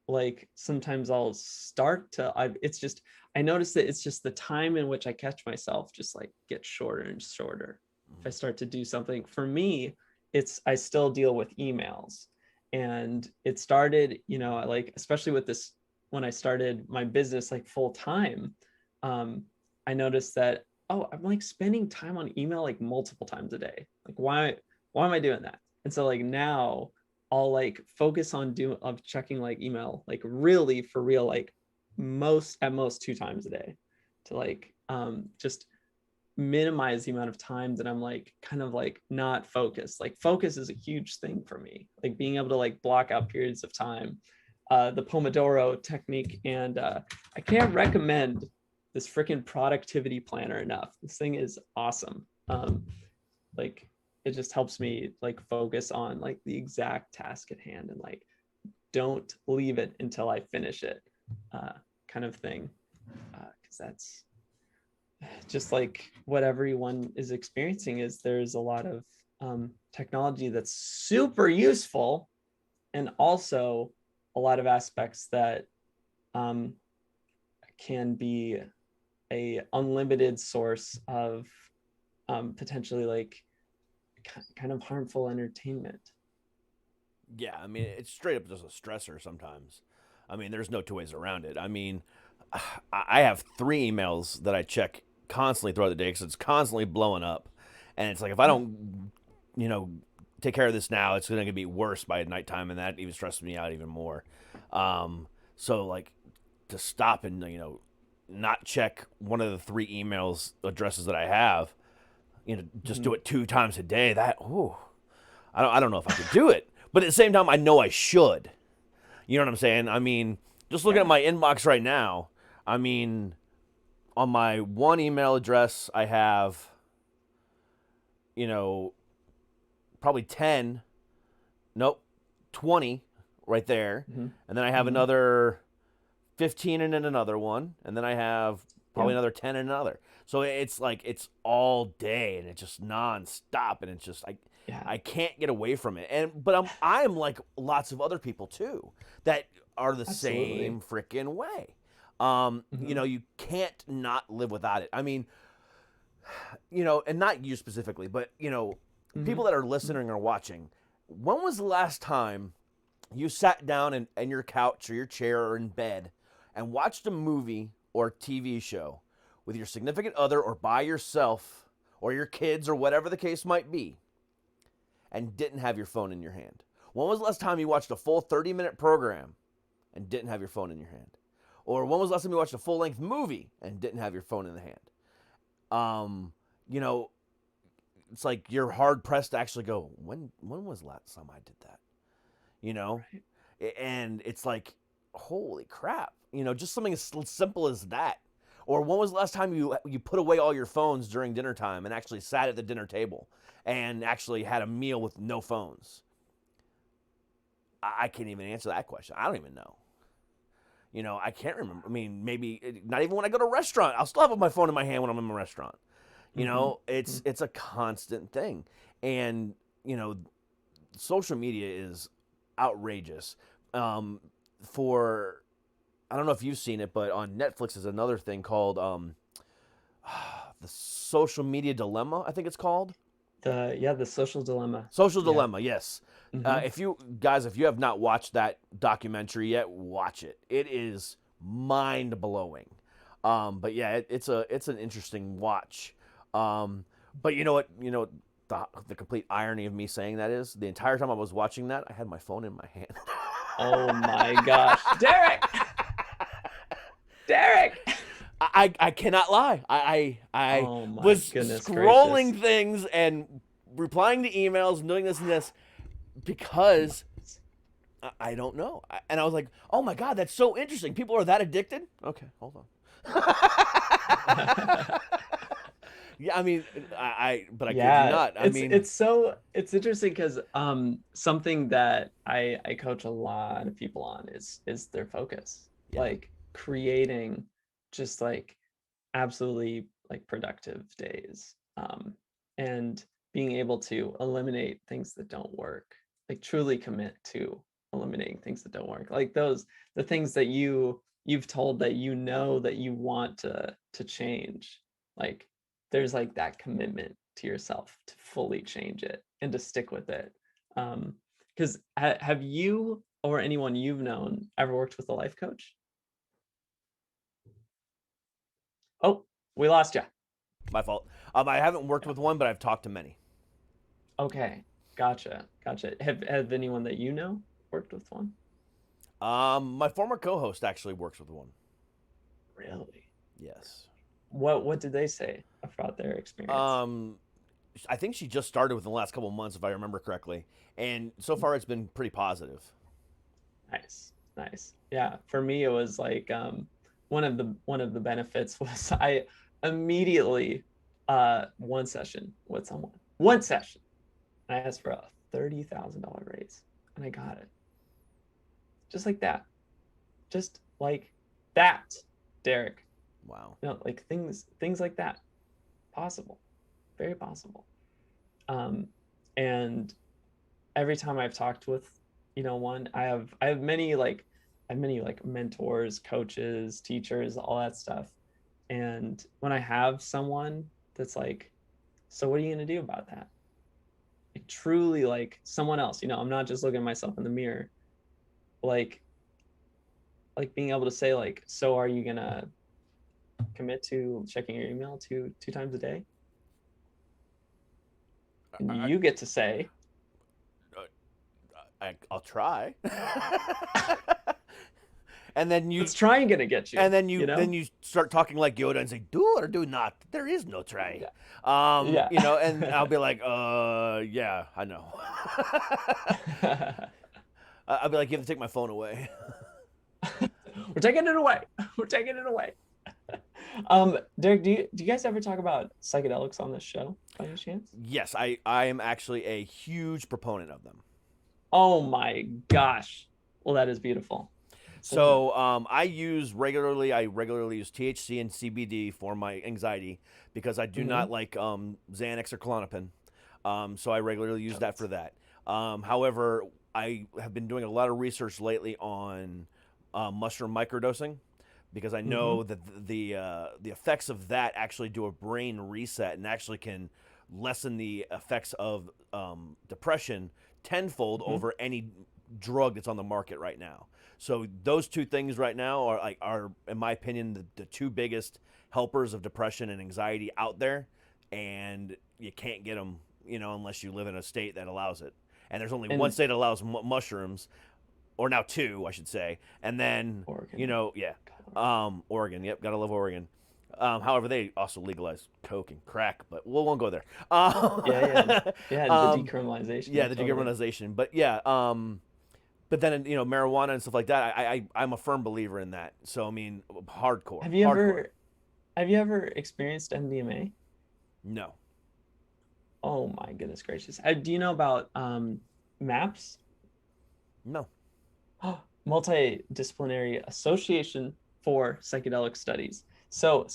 like sometimes I'll start to it's just I notice that it's just the time in which I catch myself just like get shorter and shorter. If I start to do something, for me, it's I still deal with emails. And it started, like especially with this, when I started my business like full time, I noticed that, oh, I'm like spending time on email like multiple times a day. Like why am I doing that? And so like now I'll like focus on checking like email like really for real, like at most 2 times a day, to like just minimize the amount of time that I'm like kind of like not focused. Like focus is a huge thing for me. Like being able to like block out periods of time, the Pomodoro technique, and I can't recommend this freaking productivity planner enough. This thing is awesome. Like it just helps me like focus on like the exact task at hand, and like don't leave it until I finish it, kind of thing. Because that's just like what everyone is experiencing, is there's a lot of technology that's super useful, and also a lot of aspects that can be a unlimited source of potentially like kind of harmful entertainment. Yeah, I mean, it's straight up just a stressor sometimes. I mean, there's no two ways around it. I mean, I have 3 emails that I check constantly throughout the day because it's constantly blowing up. And it's like, if I don't, you know, take care of this now, it's going to be worse by nighttime. And that even stresses me out even more. So, like, to stop and, not check one of the 3 emails addresses that I have, just do it 2 times a day. I don't know if I could do it. But at the same time, I know I should. You know what I'm saying? I mean, just looking at my inbox right now, I mean, on my one email address, I have, probably 10, nope, 20 right there. And then I have another 15 in another one. And then I have probably another 10 in another. So it's like, it's all day, and it's just nonstop. And it's just, I can't get away from it. But I'm like lots of other people too that are the same freaking way. You can't not live without it. I mean, and not you specifically, but people that are listening or watching, when was the last time you sat down in your couch or your chair or in bed and watched a movie or TV show with your significant other or by yourself or your kids or whatever the case might be, and didn't have your phone in your hand? When was the last time you watched a full 30-minute program and didn't have your phone in your hand? Or when was the last time you watched a full-length movie and didn't have your phone in the hand? It's like you're hard-pressed to actually go, when was the last time I did that? Right. And it's like, holy crap. Just something as simple as that. Or when was the last time you put away all your phones during dinner time and actually sat at the dinner table and actually had a meal with no phones? I can't even answer that question. I don't even know. I can't remember. I mean, maybe not even when I go to a restaurant. I'll still have my phone in my hand when I'm in a restaurant. It's a constant thing. And, social media is outrageous. I don't know if you've seen it, but on Netflix is another thing called the Social Media Dilemma, I think it's called. The Social Dilemma. Social Dilemma, yes. If you have not watched that documentary yet, watch it. It is mind blowing. But yeah, it's an interesting watch. But you know what? The complete irony of me saying that is, the entire time I was watching that, I had my phone in my hand. Oh my gosh, Derek! Derek! I cannot lie. I Oh my was goodness gracious. scrolling things and replying to emails, doing this and this because I don't know. And I was like, oh my God, that's so interesting. People are that addicted? Okay, hold on. Yeah, I mean, but I kid you Yeah, not. I it's mean, it's interesting because something that I coach a lot of people on is their focus. yeah. Like creating just like absolutely like productive days. And being able to eliminate things that don't work. Like truly commit to eliminating things that don't work. Like the things that you've told that you know that you want to change. Like there's like that commitment to yourself to fully change it and to stick with it. Because have you or anyone you've known ever worked with a life coach? Oh, we lost you. My fault. I haven't worked with one, but I've talked to many. Okay, gotcha. Have anyone that you know worked with one? My former co-host actually works with one. Really? Yes. What did they say about their experience? Um, I think she just started within the last couple of months, if I remember correctly, and so far it's been pretty positive. Nice. Yeah, for me it was like one of the benefits was I immediately one session with someone. One session. I asked for a $30,000 raise and I got it. Just like that. Just like that, Derek. Wow. Like things like that. Possible. Very possible. And every time I've talked with, one, I have many like mentors, coaches, teachers, all that stuff. And when I have someone that's like, so what are you gonna do about that? Like truly like someone else, I'm not just looking at myself in the mirror. Like being able to say like, so are you gonna commit to checking your email two times a day? And I, you get to say, I'll try. and then you what's trying gonna get you? and You know? then you start talking like Yoda and say, "Do or do not. There is no try." Yeah. Yeah. And I'll be like, yeah, I know." I'll be like, "You have to take my phone away." We're taking it away. We're taking it away. Derek, do you guys ever talk about psychedelics on this show by any chance? Yes, I am actually a huge proponent of them. Oh my gosh. Well, that is beautiful. So I regularly use THC and CBD for my anxiety because I do not Mhm. like Xanax or Klonopin. So I regularly use that Totes. for that. However, I have been doing a lot of research lately on mushroom microdosing because I Mhm. know that the effects of that actually do a brain reset and actually can lessen the effects of depression tenfold Mhm. over any drug that's on the market right now. So those two things right now are in my opinion the two biggest helpers of depression and anxiety out there, and you can't get them unless you live in a state that allows it. And there's only one And state that allows mushrooms, or now two, I should say. And then Oregon. yeah, God. Oregon. Yep, gotta love Oregon. However, they also legalize coke and crack, but we won't go there. Yeah, the decriminalization. Yeah, Yeah, the totally. decriminalization. But yeah, but then marijuana and stuff like that. I'm a firm believer in that. So I mean, Have you hardcore. ever have you ever experienced MDMA? No, Oh my goodness gracious. Do you know about MAPS? no. Multidisciplinary Association for Psychedelic Studies. So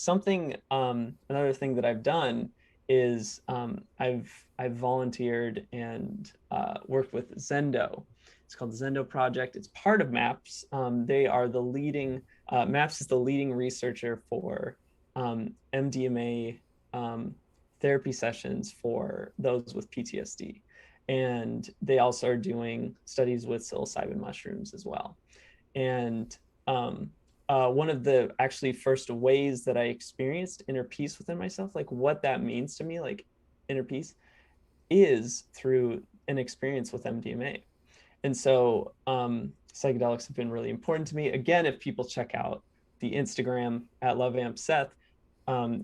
another thing that I've done is I've volunteered and worked with Zendo. It's called the Zendo Project. It's part of MAPS. They are the leading. MAPS is the leading researcher for MDMA therapy sessions for those with PTSD, and they also are doing studies with psilocybin mushrooms as well. And one of the actually first ways that I experienced inner peace within myself, like what that means to me, like inner peace, is through an experience with MDMA. And so psychedelics have been really important to me. Again, if people check out the Instagram at LoveAmpSeth,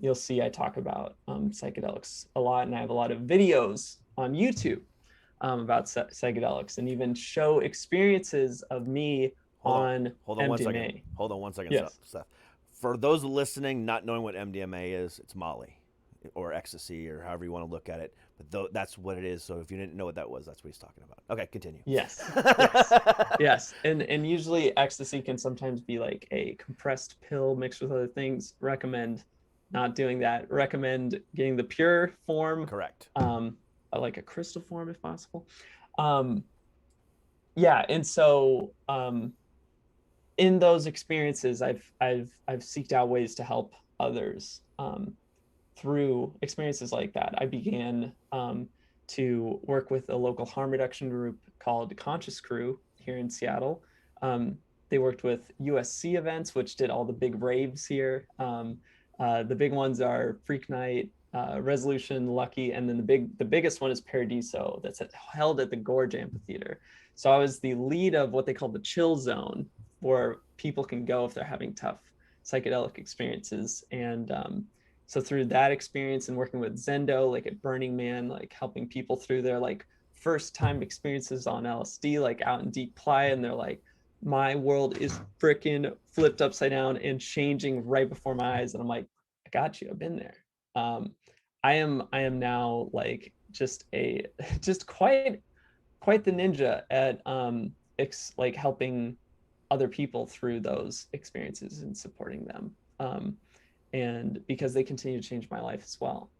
you'll see I talk about psychedelics a lot, and I have a lot of videos on YouTube about psychedelics, and even show experiences of me on Hold on one second. MDMA. Hold on one second, Yes. Seth. For those listening, not knowing what MDMA is, it's Molly or ecstasy or however you want to look at it. But that's what it is. So if you didn't know what that was, that's what he's talking about. Okay, continue. Yes. Yes. Yes. And usually ecstasy can sometimes be like a compressed pill mixed with other things. Recommend not doing that. Recommend getting the pure form. Correct. Like a crystal form if possible. Yeah, and so in those experiences, I've seeked out ways to help others through experiences like that. I began to work with a local harm reduction group called Conscious Crew here in Seattle. They worked with USC events, which did all the big raves here. The big ones are Freak Night, Resolution, Lucky, and then the biggest one is Paradiso, that's held at the Gorge Amphitheater. So I was the lead of what they call the chill zone, where people can go if they're having tough psychedelic experiences. And so through that experience and working with Zendo, like at Burning Man, like helping people through their like first time experiences on LSD, like out in deep playa, and they're like, my world is freaking flipped upside down and changing right before my eyes. And I'm like, I got you, I've been there. I am now like just quite the ninja at like helping other people through those experiences and supporting them. And because they continue to change my life as well.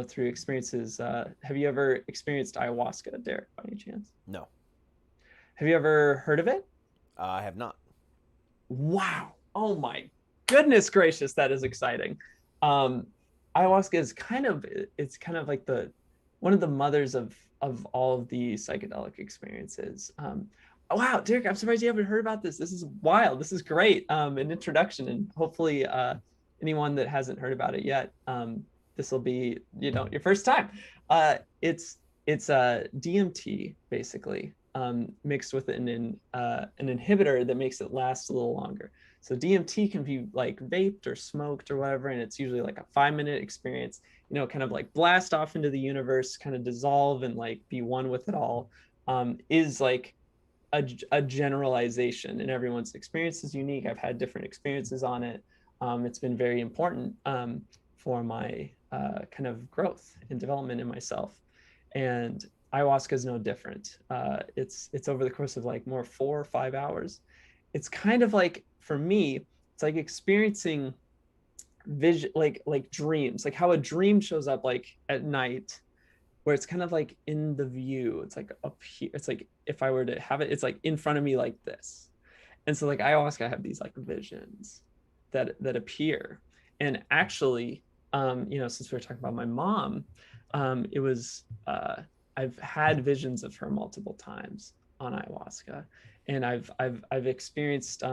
Through experiences. Have you ever experienced ayahuasca, Derek, by any chance? No. Have you ever heard of it? I have not. Wow. Oh my goodness gracious, that is exciting. Ayahuasca is kind of like one of the mothers of all of the psychedelic experiences. Wow, Derek, I'm surprised you haven't heard about this. This is wild. This is great. An introduction, and hopefully anyone that hasn't heard about it yet, this will be your first time. It's DMT basically, mixed with an inhibitor that makes it last a little longer. So DMT can be like vaped or smoked or whatever, and it's usually like a 5-minute experience, kind of like blast off into the universe, kind of dissolve and like be one with it all. Is like a generalization, and everyone's experience is unique. I've had different experiences on it. It's been very important for my kind of growth and development in myself. And ayahuasca is no different. It's over the course of like more 4 or 5 hours. It's kind of like, for me, it's like experiencing vision, like dreams, like how a dream shows up like at night, where it's kind of like in the view. It's like up here. It's like if I were to have it, it's like in front of me like this. And so like ayahuasca, I have these like visions that appear. And actually, since we were talking about my mom, it was I've had visions of her multiple times on ayahuasca, and I've experienced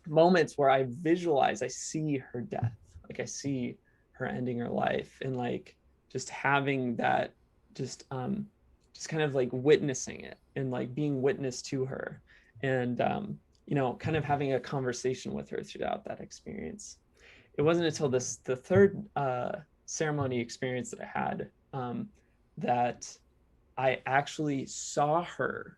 moments where I visualize, I see her death, like I see her ending her life, and like just having that, just kind of like witnessing it and like being witness to her, and kind of having a conversation with her throughout that experience. It wasn't until the third ceremony experience that I had that I actually saw her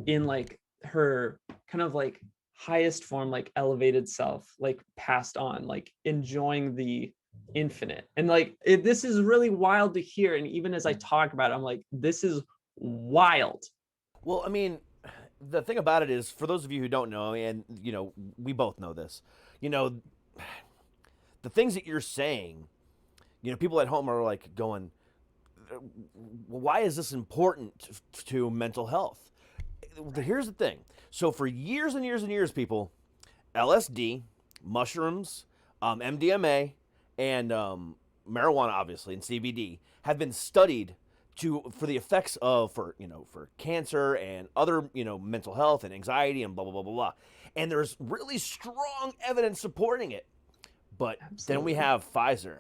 in like her kind of like highest form, like elevated self, like passed on, like enjoying the infinite. And like this is really wild to hear, and even as I talk about it, I'm like, this is wild. Well, I mean, the thing about it is, for those of you who don't know, and we both know this, the things that you're saying, people at home are like going, why is this important to mental health? Here's the thing. So for years and years and years, people, LSD, mushrooms, MDMA, and marijuana, obviously, and CBD have been studied for the effects for cancer and other mental health and anxiety and blah blah blah blah blah. And there's really strong evidence supporting it. But Then we have Pfizer,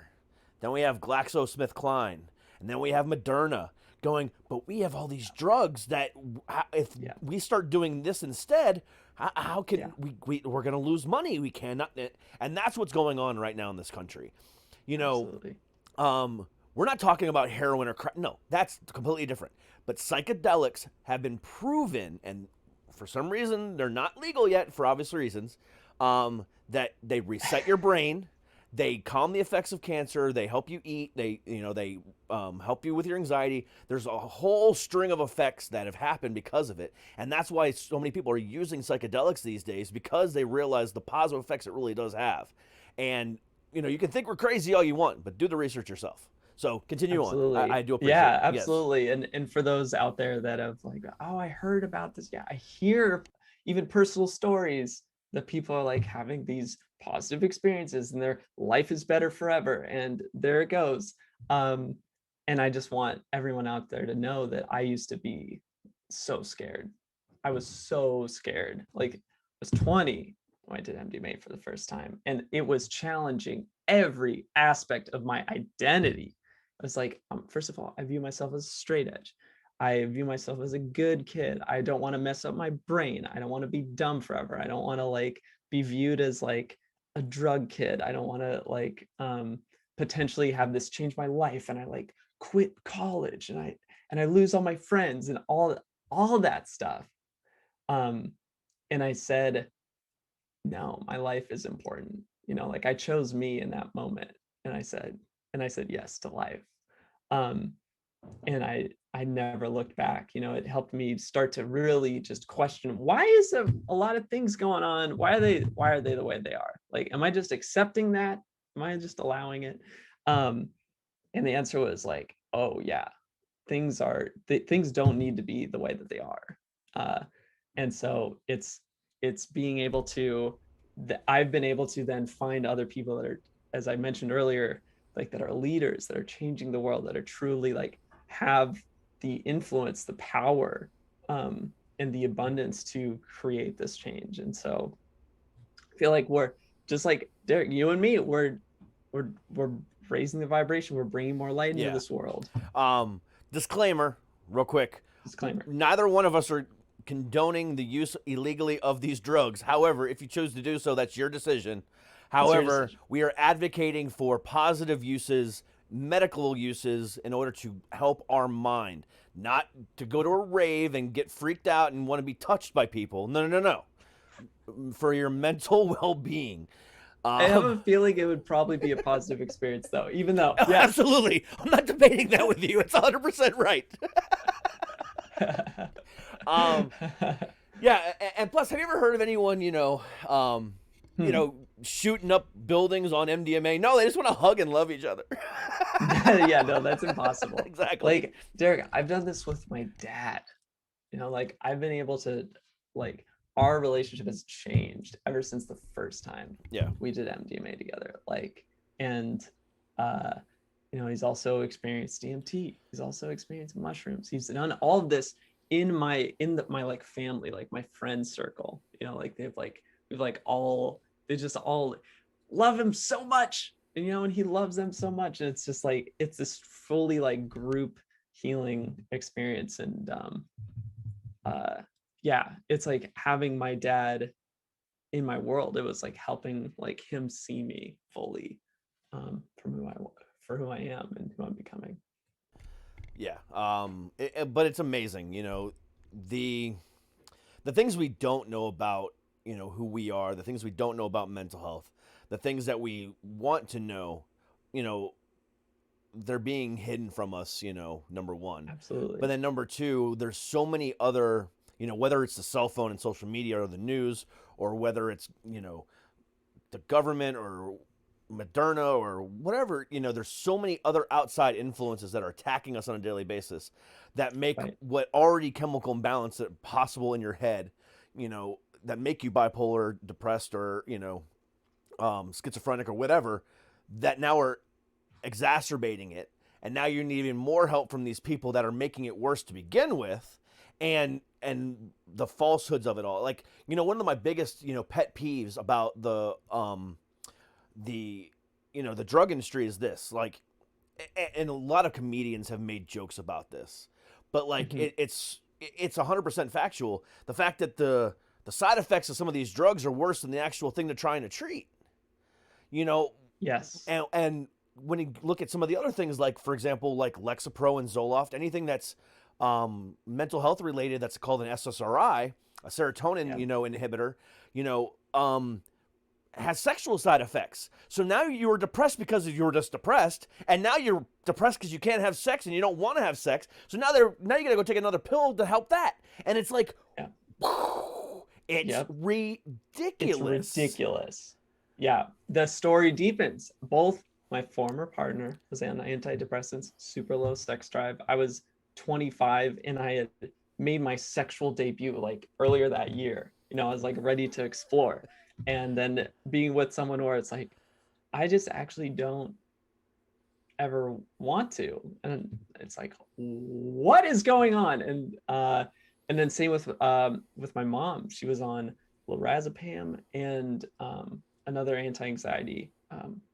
then we have GlaxoSmithKline, and then we have Moderna going, but we have all these drugs that if Yeah. we start doing this instead, how can Yeah. we're going to lose money? We cannot. And that's what's going on right now in this country. You know, Absolutely. we're not talking about heroin or crack. No, that's completely different. But psychedelics have been proven, and for some reason they're not legal yet for obvious reasons, that they reset your brain, they calm the effects of cancer, they help you eat, they help you with your anxiety. There's a whole string of effects that have happened because of it, and that's why so many people are using psychedelics these days, because they realize the positive effects it really does have. And you can think we're crazy all you want, but do the research yourself. So continue on. Absolutely. I do appreciate Yeah, it. Yes. absolutely. And for those out there that have like, oh, I heard about this. Yeah, I hear even personal stories that people are like having these positive experiences and their life is better forever. And there it goes. And I just want everyone out there to know that I used to be so scared. I was so scared. Like I was 20 when I did MDMA for the first time. And it was challenging every aspect of my identity. I was like, first of all, I view myself as a straight edge. I view myself as a good kid. I don't want to mess up my brain. I don't want to be dumb forever. I don't want to like be viewed as like a drug kid. I don't want to like potentially have this change my life and I like quit college and I lose all my friends and all that stuff. And I said, no, my life is important. Like I chose me in that moment. And I said yes to life. And I never looked back. It helped me start to really just question, why is there a lot of things going on? Why are they the way they are? Like, am I just accepting that? Am I just allowing it? And the answer was like, oh yeah, things don't need to be the way that they are. And so it's being able to, I've been able to then find other people that are, as I mentioned earlier, like that are leaders, that are changing the world, that are truly like have the influence, the power, and the abundance to create this change. And so I feel like we're just like Derek, you and me, we're raising the vibration. We're bringing more light into this world. Disclaimer, real quick. Disclaimer. Neither one of us are condoning the use illegally of these drugs. However, if you choose to do so, that's your decision. However, we are advocating for positive uses, medical uses, in order to help our mind, not to go to a rave and get freaked out and want to be touched by people. No. For your mental well-being. I have a feeling it would probably be a positive experience, though, even though. Yeah. Absolutely. I'm not debating that with you. It's 100% right. Yeah, and plus, have you ever heard of anyone, shooting up buildings on MDMA? No, they just want to hug and love each other. Yeah, no, that's impossible. Exactly. Like, Derek, I've done this with my dad. Like I've been able to, like, our relationship has changed ever since the first time we did MDMA together. Like, and he's also experienced DMT. He's also experienced mushrooms. He's done all of this in my like family, like my friend circle. Like they just all love him so much, and he loves them so much. And it's just like it's this fully like group healing experience. And yeah, it's like having my dad in my world. It was like helping like him see me fully for who I am and who I'm becoming. Yeah, but it's amazing, the things we don't know about, who we are, the things we don't know about mental health, the things that we want to know, they're being hidden from us, number one. Absolutely. But then number two, there's so many other, whether it's the cell phone and social media or the news, or whether it's, the government or Moderna or whatever, there's so many other outside influences that are attacking us on a daily basis that make what already chemical imbalance that possible in your head, that make you bipolar, depressed, or, schizophrenic or whatever, that now are exacerbating it. And now you need even more help from these people that are making it worse to begin with. And the falsehoods of it all. Like, one of my biggest, pet peeves about the drug industry is this, like, and a lot of comedians have made jokes about this. but like Mhm. it's 100% factual. The fact that the side effects of some of these drugs are worse than the actual thing they're trying to treat. You know, Yes. and when you look at some of the other things, like for example, like Lexapro and Zoloft, anything that's mental health related, that's called an SSRI, a serotonin, Yeah. inhibitor, you know, has sexual side effects. So now you were depressed because you were just depressed, and now you're depressed because you can't have sex and you don't want to have sex. So now you gotta go take another pill to help that, and it's like, Yeah. it's Yep. It's ridiculous. ridiculous. Yeah, the story deepens. Both my former partner was on antidepressants, super low sex drive. I was 25 and I had made my sexual debut like earlier that year. I was like ready to explore. And then being with someone where it's like, I just actually don't ever want to. And it's like, what is going on? And then same with my mom. She was on lorazepam and another anti-anxiety,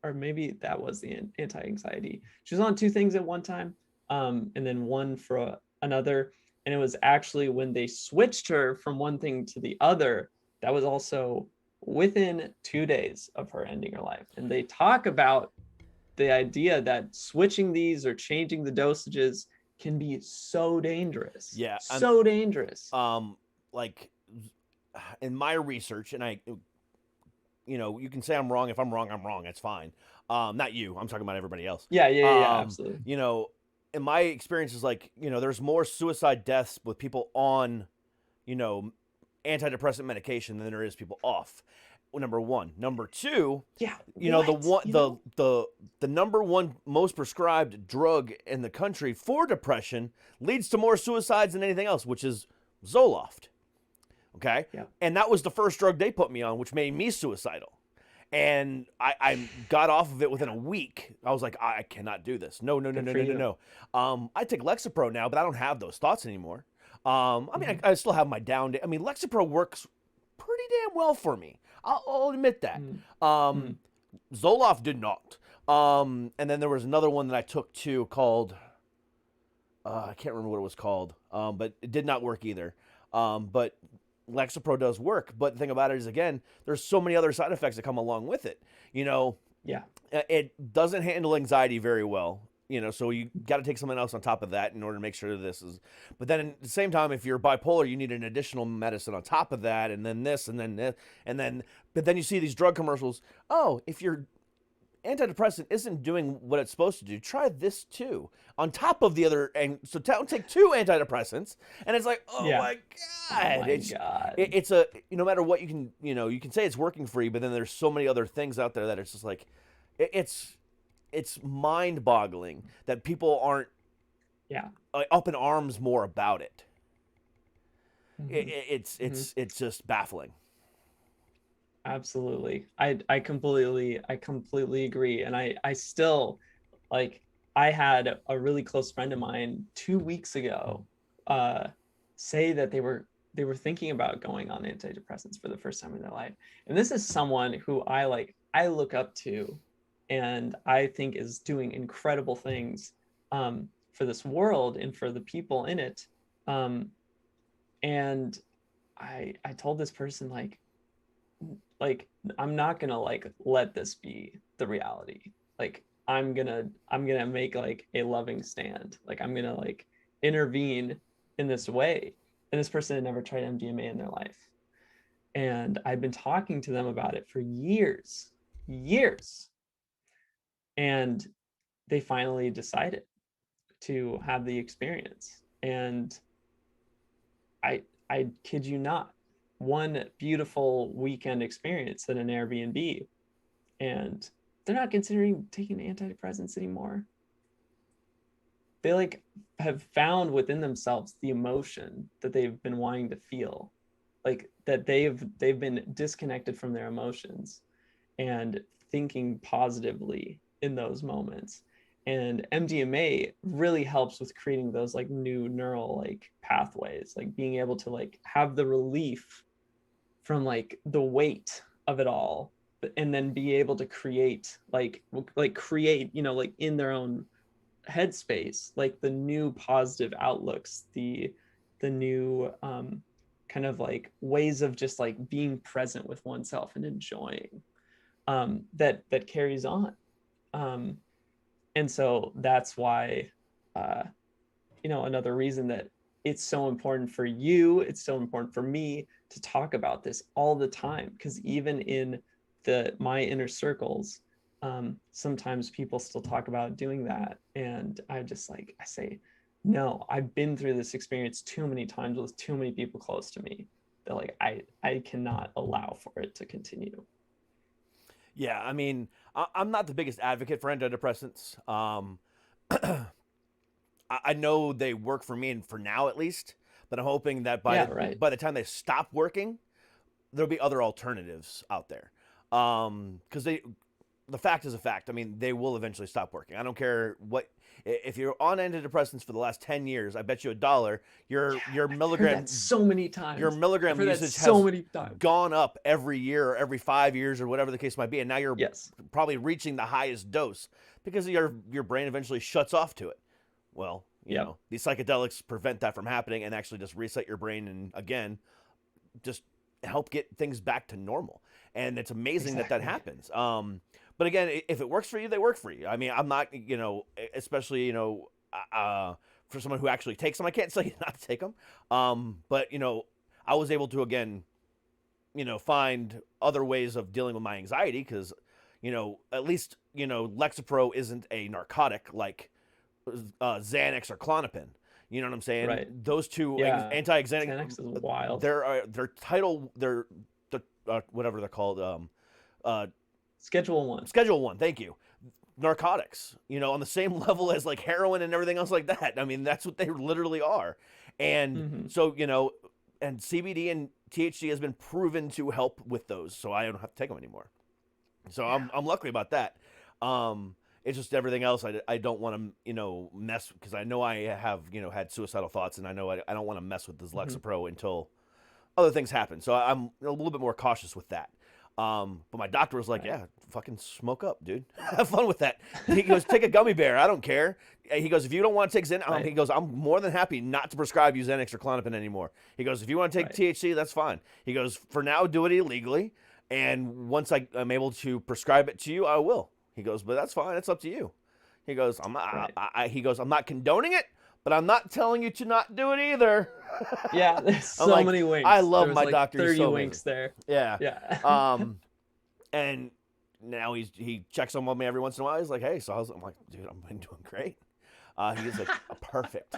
or maybe that was the anti-anxiety. She was on two things at one time, and then one for another. And it was actually when they switched her from one thing to the other, that was also within 2 days of her ending her life. And they talk about the idea that switching these or changing the dosages can be so dangerous, Yeah, so dangerous. like in my research, and you can say I'm wrong. If I'm wrong, I'm wrong. That's fine. Not you. I'm talking about everybody else. Yeah, absolutely. In my experiences, like, there's more suicide deaths with people on, you know, antidepressant medication than there is people off. Number one. Number two, Yeah, the what? one the number one most prescribed drug in the country for depression leads to more suicides than anything else, which is Zoloft. Okay? Yeah. And that was the first drug they put me on, which made me suicidal. And I got off of it within a week. I was like, I cannot do this. No, no, no, Good no, for no, no, you. no. I take Lexapro now, but I don't have those thoughts anymore. I mean, I still have my down day. I mean, Lexapro works pretty damn well for me. I'll admit that. Mm. Um, Zoloft did not. And then there was another one that I took too called, I can't remember what it was called, but it did not work either. But Lexapro does work. But the thing about it is, again, there's so many other side effects that come along with it. Yeah. It doesn't handle anxiety very well. So you got to take something else on top of that in order to make sure this is. But then at the same time, if you're bipolar, you need an additional medicine on top of that, and then this, and then this, and then. But then you see these drug commercials. Oh, if your antidepressant isn't doing what it's supposed to do, try this too on top of the other. And so don't take two antidepressants. And it's like, oh Yeah. my god, Oh my God. it's no matter what you can you can say it's working for you, but then there's so many other things out there that it's just like it's mind-boggling that people aren't Yeah. up in arms more about it. Mhm. It's just baffling. Absolutely. I completely agree. And I still, like, I had a really close friend of mine 2 weeks ago say that they were thinking about going on antidepressants for the first time in their life. And this is someone who I look up to and I think is doing incredible things for this world and for the people in it. And I told this person like I'm not gonna like let this be the reality. Like I'm gonna make like a loving stand. Like I'm gonna like intervene in this way. And this person had never tried MDMA in their life. And I'd been talking to them about it for years. And they finally decided to have the experience. And I kid you not, one beautiful weekend experience at an Airbnb, and they're not considering taking antidepressants anymore. They like have found within themselves the emotion that they've been wanting to feel, like that they've been disconnected from their emotions and thinking positively in those moments. And MDMA really helps with creating those like new neural like pathways, like being able to like have the relief from like the weight of it all, and then be able to create like create like in their own headspace, like the new positive outlooks, the new kind of like ways of just like being present with oneself and enjoying, that carries on. Um, and so that's why, uh, another reason that it's so important for you, it's so important for me to talk about this all the time, because even in my inner circles, sometimes people still talk about doing that, and I just like, I say, no, I've been through this experience too many times with too many people close to me, that like I cannot allow for it to continue. Yeah, I mean, I'm not the biggest advocate for antidepressants. I know they work for me, and for now at least, but I'm hoping that Yeah, right. by the time they stop working, there'll be other alternatives out there. Because the fact is a fact. I mean, they will eventually stop working. I don't care what. If you're on antidepressants for the last 10 years, I bet you $1 your I've milligram heard that so many times. your milligram I've heard that usage so has many times. gone up every year or every 5 years or whatever the case might be, and now you're Yes. probably reaching the highest dose because your brain eventually shuts off to it. Well, Yep. these psychedelics prevent that from happening and actually just reset your brain and again just help get things back to normal. And it's amazing that Exactly. happens. But again, if it works for you, they work for you. I mean, I'm not, especially, for someone who actually takes them, I can't tell you not to take them. But, I was able to, again, find other ways of dealing with my anxiety because, at least, Lexapro isn't a narcotic like Xanax or Klonopin. You know what I'm saying? Right. Those two Yeah. anti-anxiety, Xanax is wild. they're whatever they're called. Schedule 1. Schedule 1. Thank you. Narcotics. On the same level as like heroin and everything else like that. I mean, that's what they literally are. And Mhm. so and CBD and THC has been proven to help with those, so I don't have to take them anymore. So I'm lucky about that. It's just everything else I don't want to mess because I know I have had suicidal thoughts and I know I don't want to mess with this Mhm. Lexapro until other things happen. So I'm a little bit more cautious with that. But my doctor was like, Right. "Yeah, fucking smoke up, dude. Have fun with that." He goes, "Take a gummy bear. I don't care." He goes, "If you don't want to take Xanax," Right. he goes, "I'm more than happy not to prescribe you Xanax or Klonopin anymore." He goes, "If you want to take Right. THC, that's fine." He goes, "For now, do it illegally, and once I'm able to prescribe it to you, I will." He goes, "But that's fine. It's up to you." He goes, "I'm not." Right. He goes, "I'm not condoning it, but I'm not telling you to not do it either." Yeah, there's I'm so like, many winks. I love There was my like doctor. He's 30 so amazing. winks there. Yeah. Yeah. And now he checks on me every once in a while. He's like, "Hey, so I'm like, dude, I'm been doing great." He's like, "Perfect."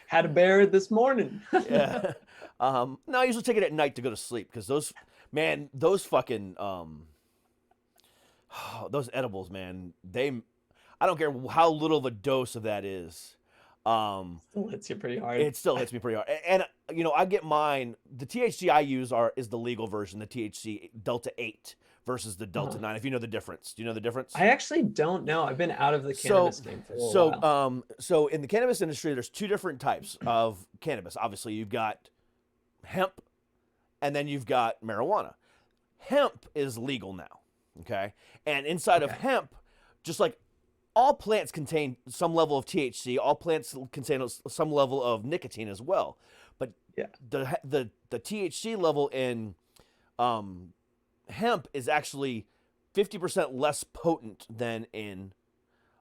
Had a bear this morning. Yeah. No, I usually take it at night to go to sleep because those fucking those edibles, man. I don't care how little of a dose of that is. Still hits you pretty hard. It still hits me pretty hard. And I get mine. The THC I use is the legal version, the THC Delta 8 versus the Delta 9. If you know the difference. Do you know the difference? I actually don't know. I've been out of the cannabis game for a little while. So in the cannabis industry, there's two different types of cannabis. Obviously, you've got hemp, and then you've got marijuana. Hemp is legal now, okay? And inside of Okay. hemp, just like all plants contain some level of THC, all plants contain some level of nicotine as well. But Yeah. the THC level in hemp is actually 50% less potent than in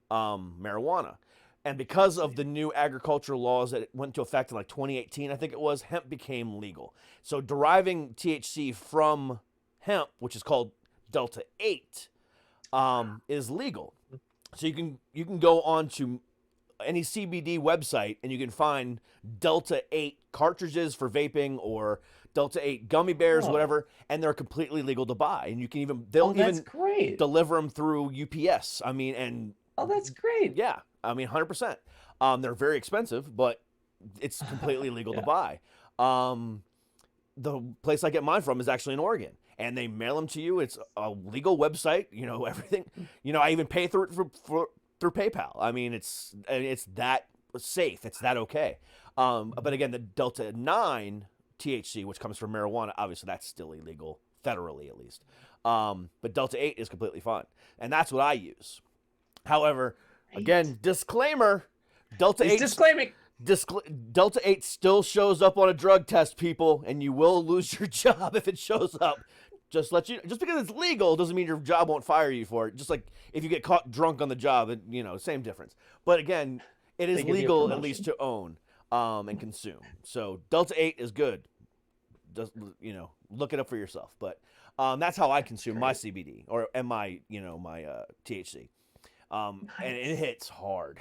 marijuana. And because of the new agricultural laws that went into effect in like 2018, I think it was, hemp became legal. So deriving THC from hemp, which is called Delta 8, is legal. So you can go on to any CBD website and you can find Delta 8 cartridges for vaping or Delta 8 gummy bears, Oh. whatever, and they're completely legal to buy. And you can Oh, they'll that's even great. deliver them through UPS. I mean, and Oh, that's great. yeah, I mean, 100%. They're very expensive, but it's completely legal to Yeah. buy. The place I get mine from is actually in Oregon, and they mail them to you. It's a legal website, everything. I even pay through through PayPal. I mean, it's that safe. It's that okay. But again, the Delta 9 THC, which comes from marijuana, obviously that's still illegal federally at least. But Delta 8 is completely fine, and that's what I use. However, Again, disclaimer: Delta He's 8 disclaiming. Delta 8 still shows up on a drug test, people, and you will lose your job if it shows up. Just because it's legal doesn't mean your job won't fire you for it. Just like if you get caught drunk on the job, same difference. But again, it is They give you a legal at least promotion. to own and consume. So Delta 8 is good. Just look it up for yourself. But that's how I consume my CBD and my THC. And it hits hard.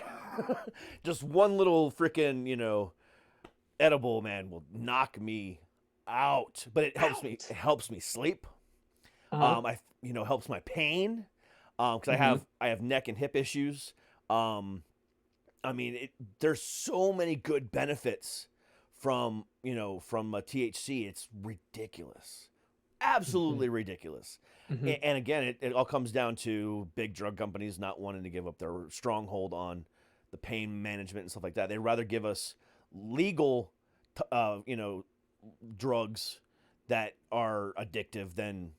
Just one little freaking edible, man, will knock me out. But it helps me. It helps me sleep. Helps my pain. Because I have neck and hip issues. There's so many good benefits from THC. It's ridiculous. Absolutely ridiculous. And again, it all comes down to big drug companies not wanting to give up their stronghold on the pain management and stuff like that. They'd rather give us legal, drugs that are addictive than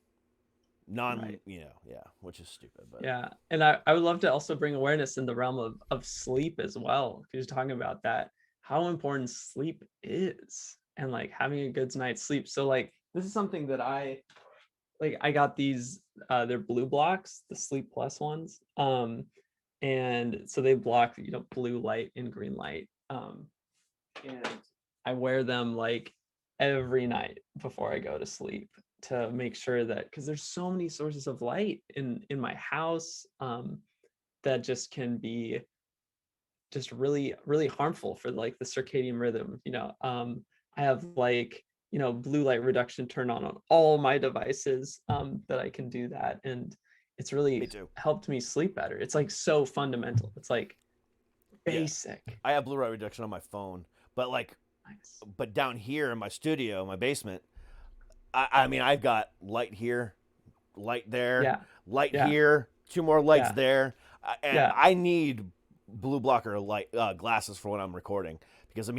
which is stupid. But Yeah. And I would love to also bring awareness in the realm of sleep as well. Because you're talking about that, how important sleep is and like having a good night's sleep. So like this is something that I got these they're blue blocks, the Sleep Plus ones. And so they block blue light and green light. And I wear them like every night before I go to sleep to make sure that, because there's so many sources of light in my house that just can be just really, really harmful for like the circadian rhythm. I have like blue light reduction turned on all my devices that I can do that, and it's really helped me sleep better. It's like so fundamental. It's like basic. Yeah. I have blue light reduction on my phone, but Nice. but down here in my studio, my basement, I've got light here, light there, light here, 2 more lights there, and I need blue blocker light glasses for when I'm recording, because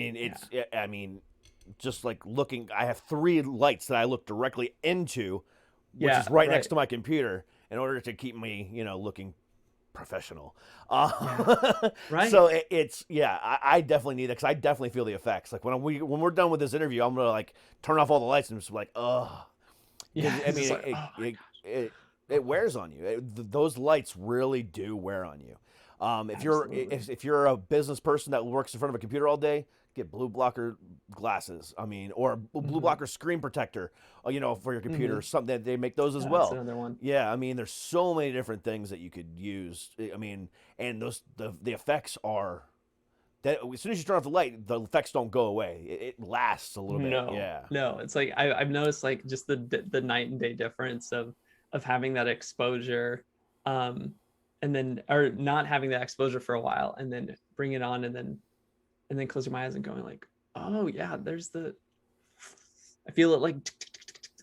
just like looking, I have 3 lights that I look directly into, which is right next to my computer, in order to keep me looking professional. Right. So I definitely need that, because I definitely feel the effects. Like when we're done with this interview, I'm gonna like turn off all the lights and just like, it wears on you. Those lights really do wear on you. If you're a business person that works in front of a computer all day, get blue blocker glasses. Or blue blocker screen protector, for your computer or something. They make those as well. That's another one. Yeah, there's so many different things that you could use. And those the effects are that as soon as you turn off the light, the effects don't go away. It lasts a little bit. No, it's like I've noticed like just the night and day difference of having that exposure, and then or not having that exposure for a while, and then bring it on, and then closing my eyes and going like, oh yeah, there's I feel it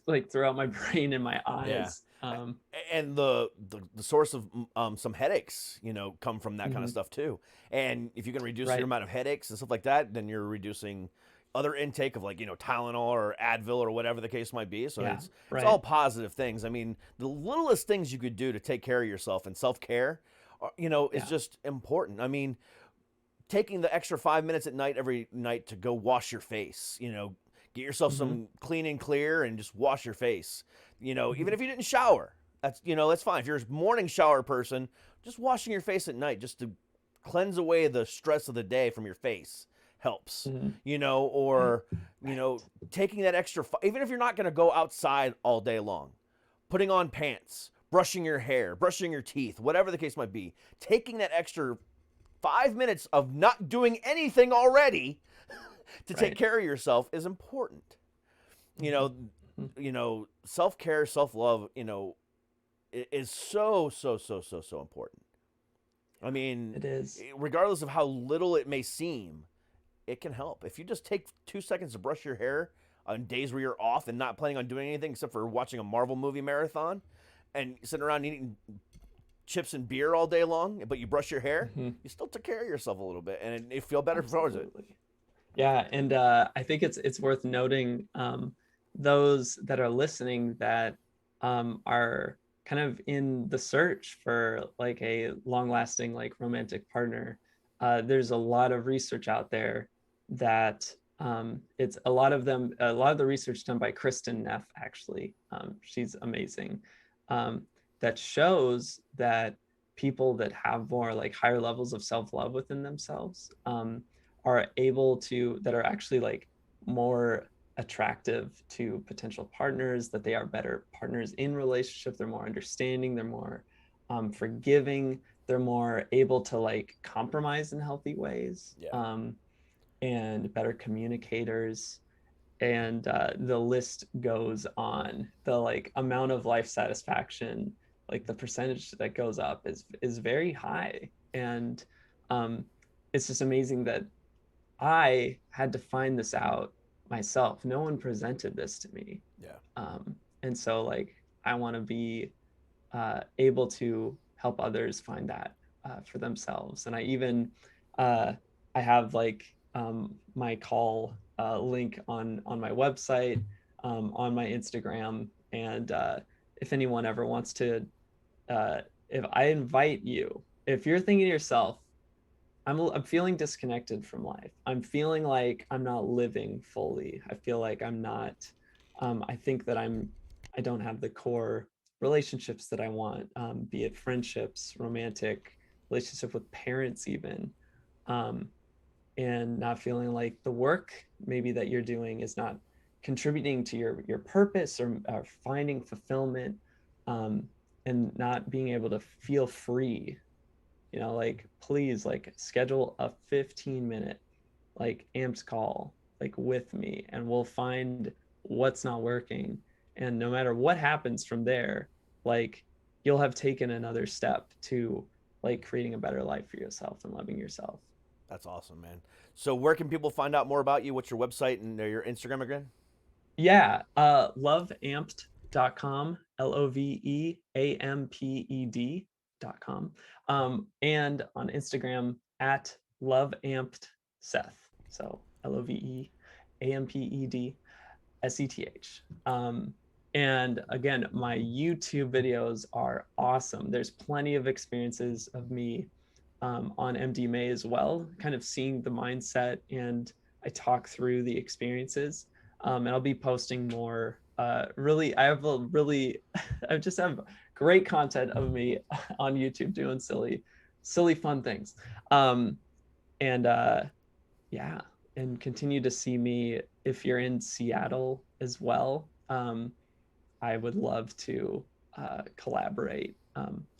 like throughout my brain and my eyes. And the source of some headaches, come from that kind of stuff too. And if you can reduce your amount of headaches and stuff like that, then you're reducing other intake of like Tylenol or Advil or whatever the case might be. So it's all positive things. The littlest things you could do to take care of yourself, and self-care, is just important. Taking the extra 5 minutes at night every night to go wash your face, get yourself some Clean and Clear and just wash your face. Even if you didn't shower, that's fine. If you're a morning shower person, just washing your face at night just to cleanse away the stress of the day from your face helps. Taking that extra, even if you're not going to go outside all day long, putting on pants, brushing your hair, brushing your teeth, whatever the case might be, taking that extra 5 minutes of not doing anything already to take care of yourself is important. Self-care, self-love, is so important. It is. Regardless of how little it may seem, it can help. If you just take 2 seconds to brush your hair on days where you're off and not planning on doing anything except for watching a Marvel movie marathon and sitting around eating chips and beer all day long, but you brush your hair, you still took care of yourself a little bit, and you feel better towards it. Yeah, and I think it's worth noting, those that are listening that are kind of in the search for like a long-lasting like romantic partner, there's a lot of research out there that it's a lot of the research done by Kristen Neff, actually. She's amazing. That shows that people that have more like higher levels of self-love within themselves are able to, that are actually like more attractive to potential partners, that they are better partners in relationship, they're more understanding, they're more forgiving, they're more able to like compromise in healthy ways, and better communicators. And the list goes on. The like amount of life satisfaction, like the percentage that goes up is very high. And it's just amazing that I had to find this out myself. No one presented this to me. And so like I want to be able to help others find that for themselves. And I even I have like my call link on my website, on my Instagram, and if anyone ever wants to, if I invite you, if you're thinking to yourself, I'm feeling disconnected from life. I'm feeling like I'm not living fully. I feel like I'm not. I think that I don't have the core relationships that I want, be it friendships, romantic relationship with parents, even, and not feeling like the work maybe that you're doing is not contributing to your purpose, or finding fulfillment, and not being able to feel free. Like, please, like, schedule a 15-minute like amped call like with me, and we'll find what's not working. And no matter what happens from there, like, you'll have taken another step to like creating a better life for yourself and loving yourself. That's awesome, man. So where can people find out more about you? What's your website and your Instagram again? Yeah, loveamped.com, loveamped.com, and on Instagram at loveamped.seth. So loveamped.seth. And again, my YouTube videos are awesome. There's plenty of experiences of me on MDMA as well, kind of seeing the mindset, and I talk through the experiences. And I'll be posting more. Really, I just have great content of me on YouTube doing silly fun things. And yeah, and continue to see me if you're in Seattle as well. I would love to collaborate.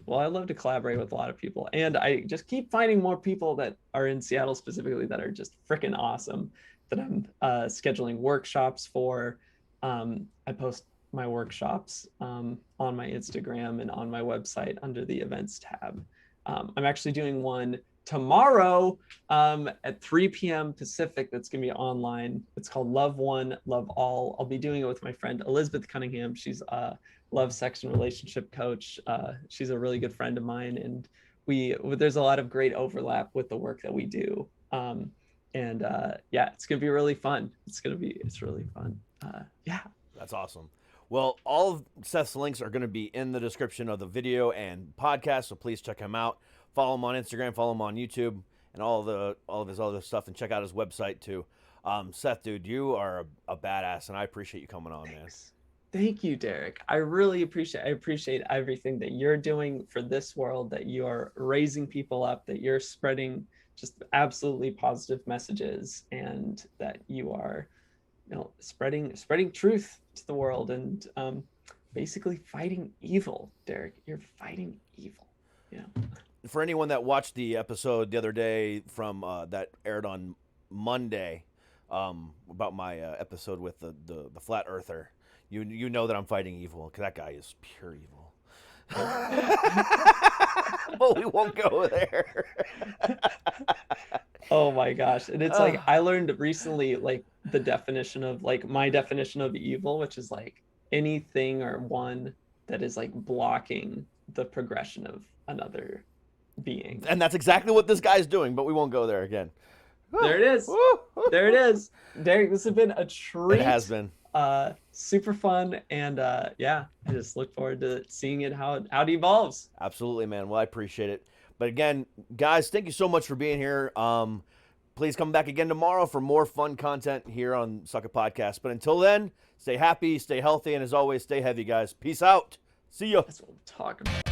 Well, I love to collaborate with a lot of people, and I just keep finding more people that are in Seattle specifically that are just freaking awesome, that I'm scheduling workshops for. I post my workshops on my Instagram and on my website under the events tab. I'm actually doing one tomorrow at 3 p.m. Pacific. That's going to be online. It's called Love One, Love All. I'll be doing it with my friend Elizabeth Cunningham. She's a love, sex, and relationship coach. She's a really good friend of mine, and there's a lot of great overlap with the work that we do. And yeah, it's going to be really fun. It's really fun. Yeah. That's awesome. Well, all of Seth's links are going to be in the description of the video and podcast, so please check him out. Follow him on Instagram, follow him on YouTube, and all of his other stuff, and check out his website too. Seth, dude, you are a badass, and I appreciate you coming on, man. Thank you, Derek. I appreciate everything that you're doing for this world, that you are raising people up, that you're spreading just absolutely positive messages, and that you are, spreading truth to the world, and basically fighting evil, Derek. You're fighting evil. Yeah. For anyone that watched the episode the other day from that aired on Monday, about my episode with the flat earther, you know that I'm fighting evil, because that guy is pure evil. But we won't go there. Oh my gosh. And it's like, I learned recently, like, the definition of, like, my definition of evil, which is like anything or one that is like blocking the progression of another being. And that's exactly what this guy's doing, but we won't go there again. There it is. There it is. Derek, this has been a treat. It has been. Super fun, and yeah, I just look forward to seeing it how it evolves. Absolutely, man. Well, I appreciate it. But again, guys, thank you so much for being here. Please come back again tomorrow for more fun content here on Suck It Podcast. But until then, stay happy, stay healthy, and as always, stay heavy, guys. Peace out. See ya. That's what I'm talking about.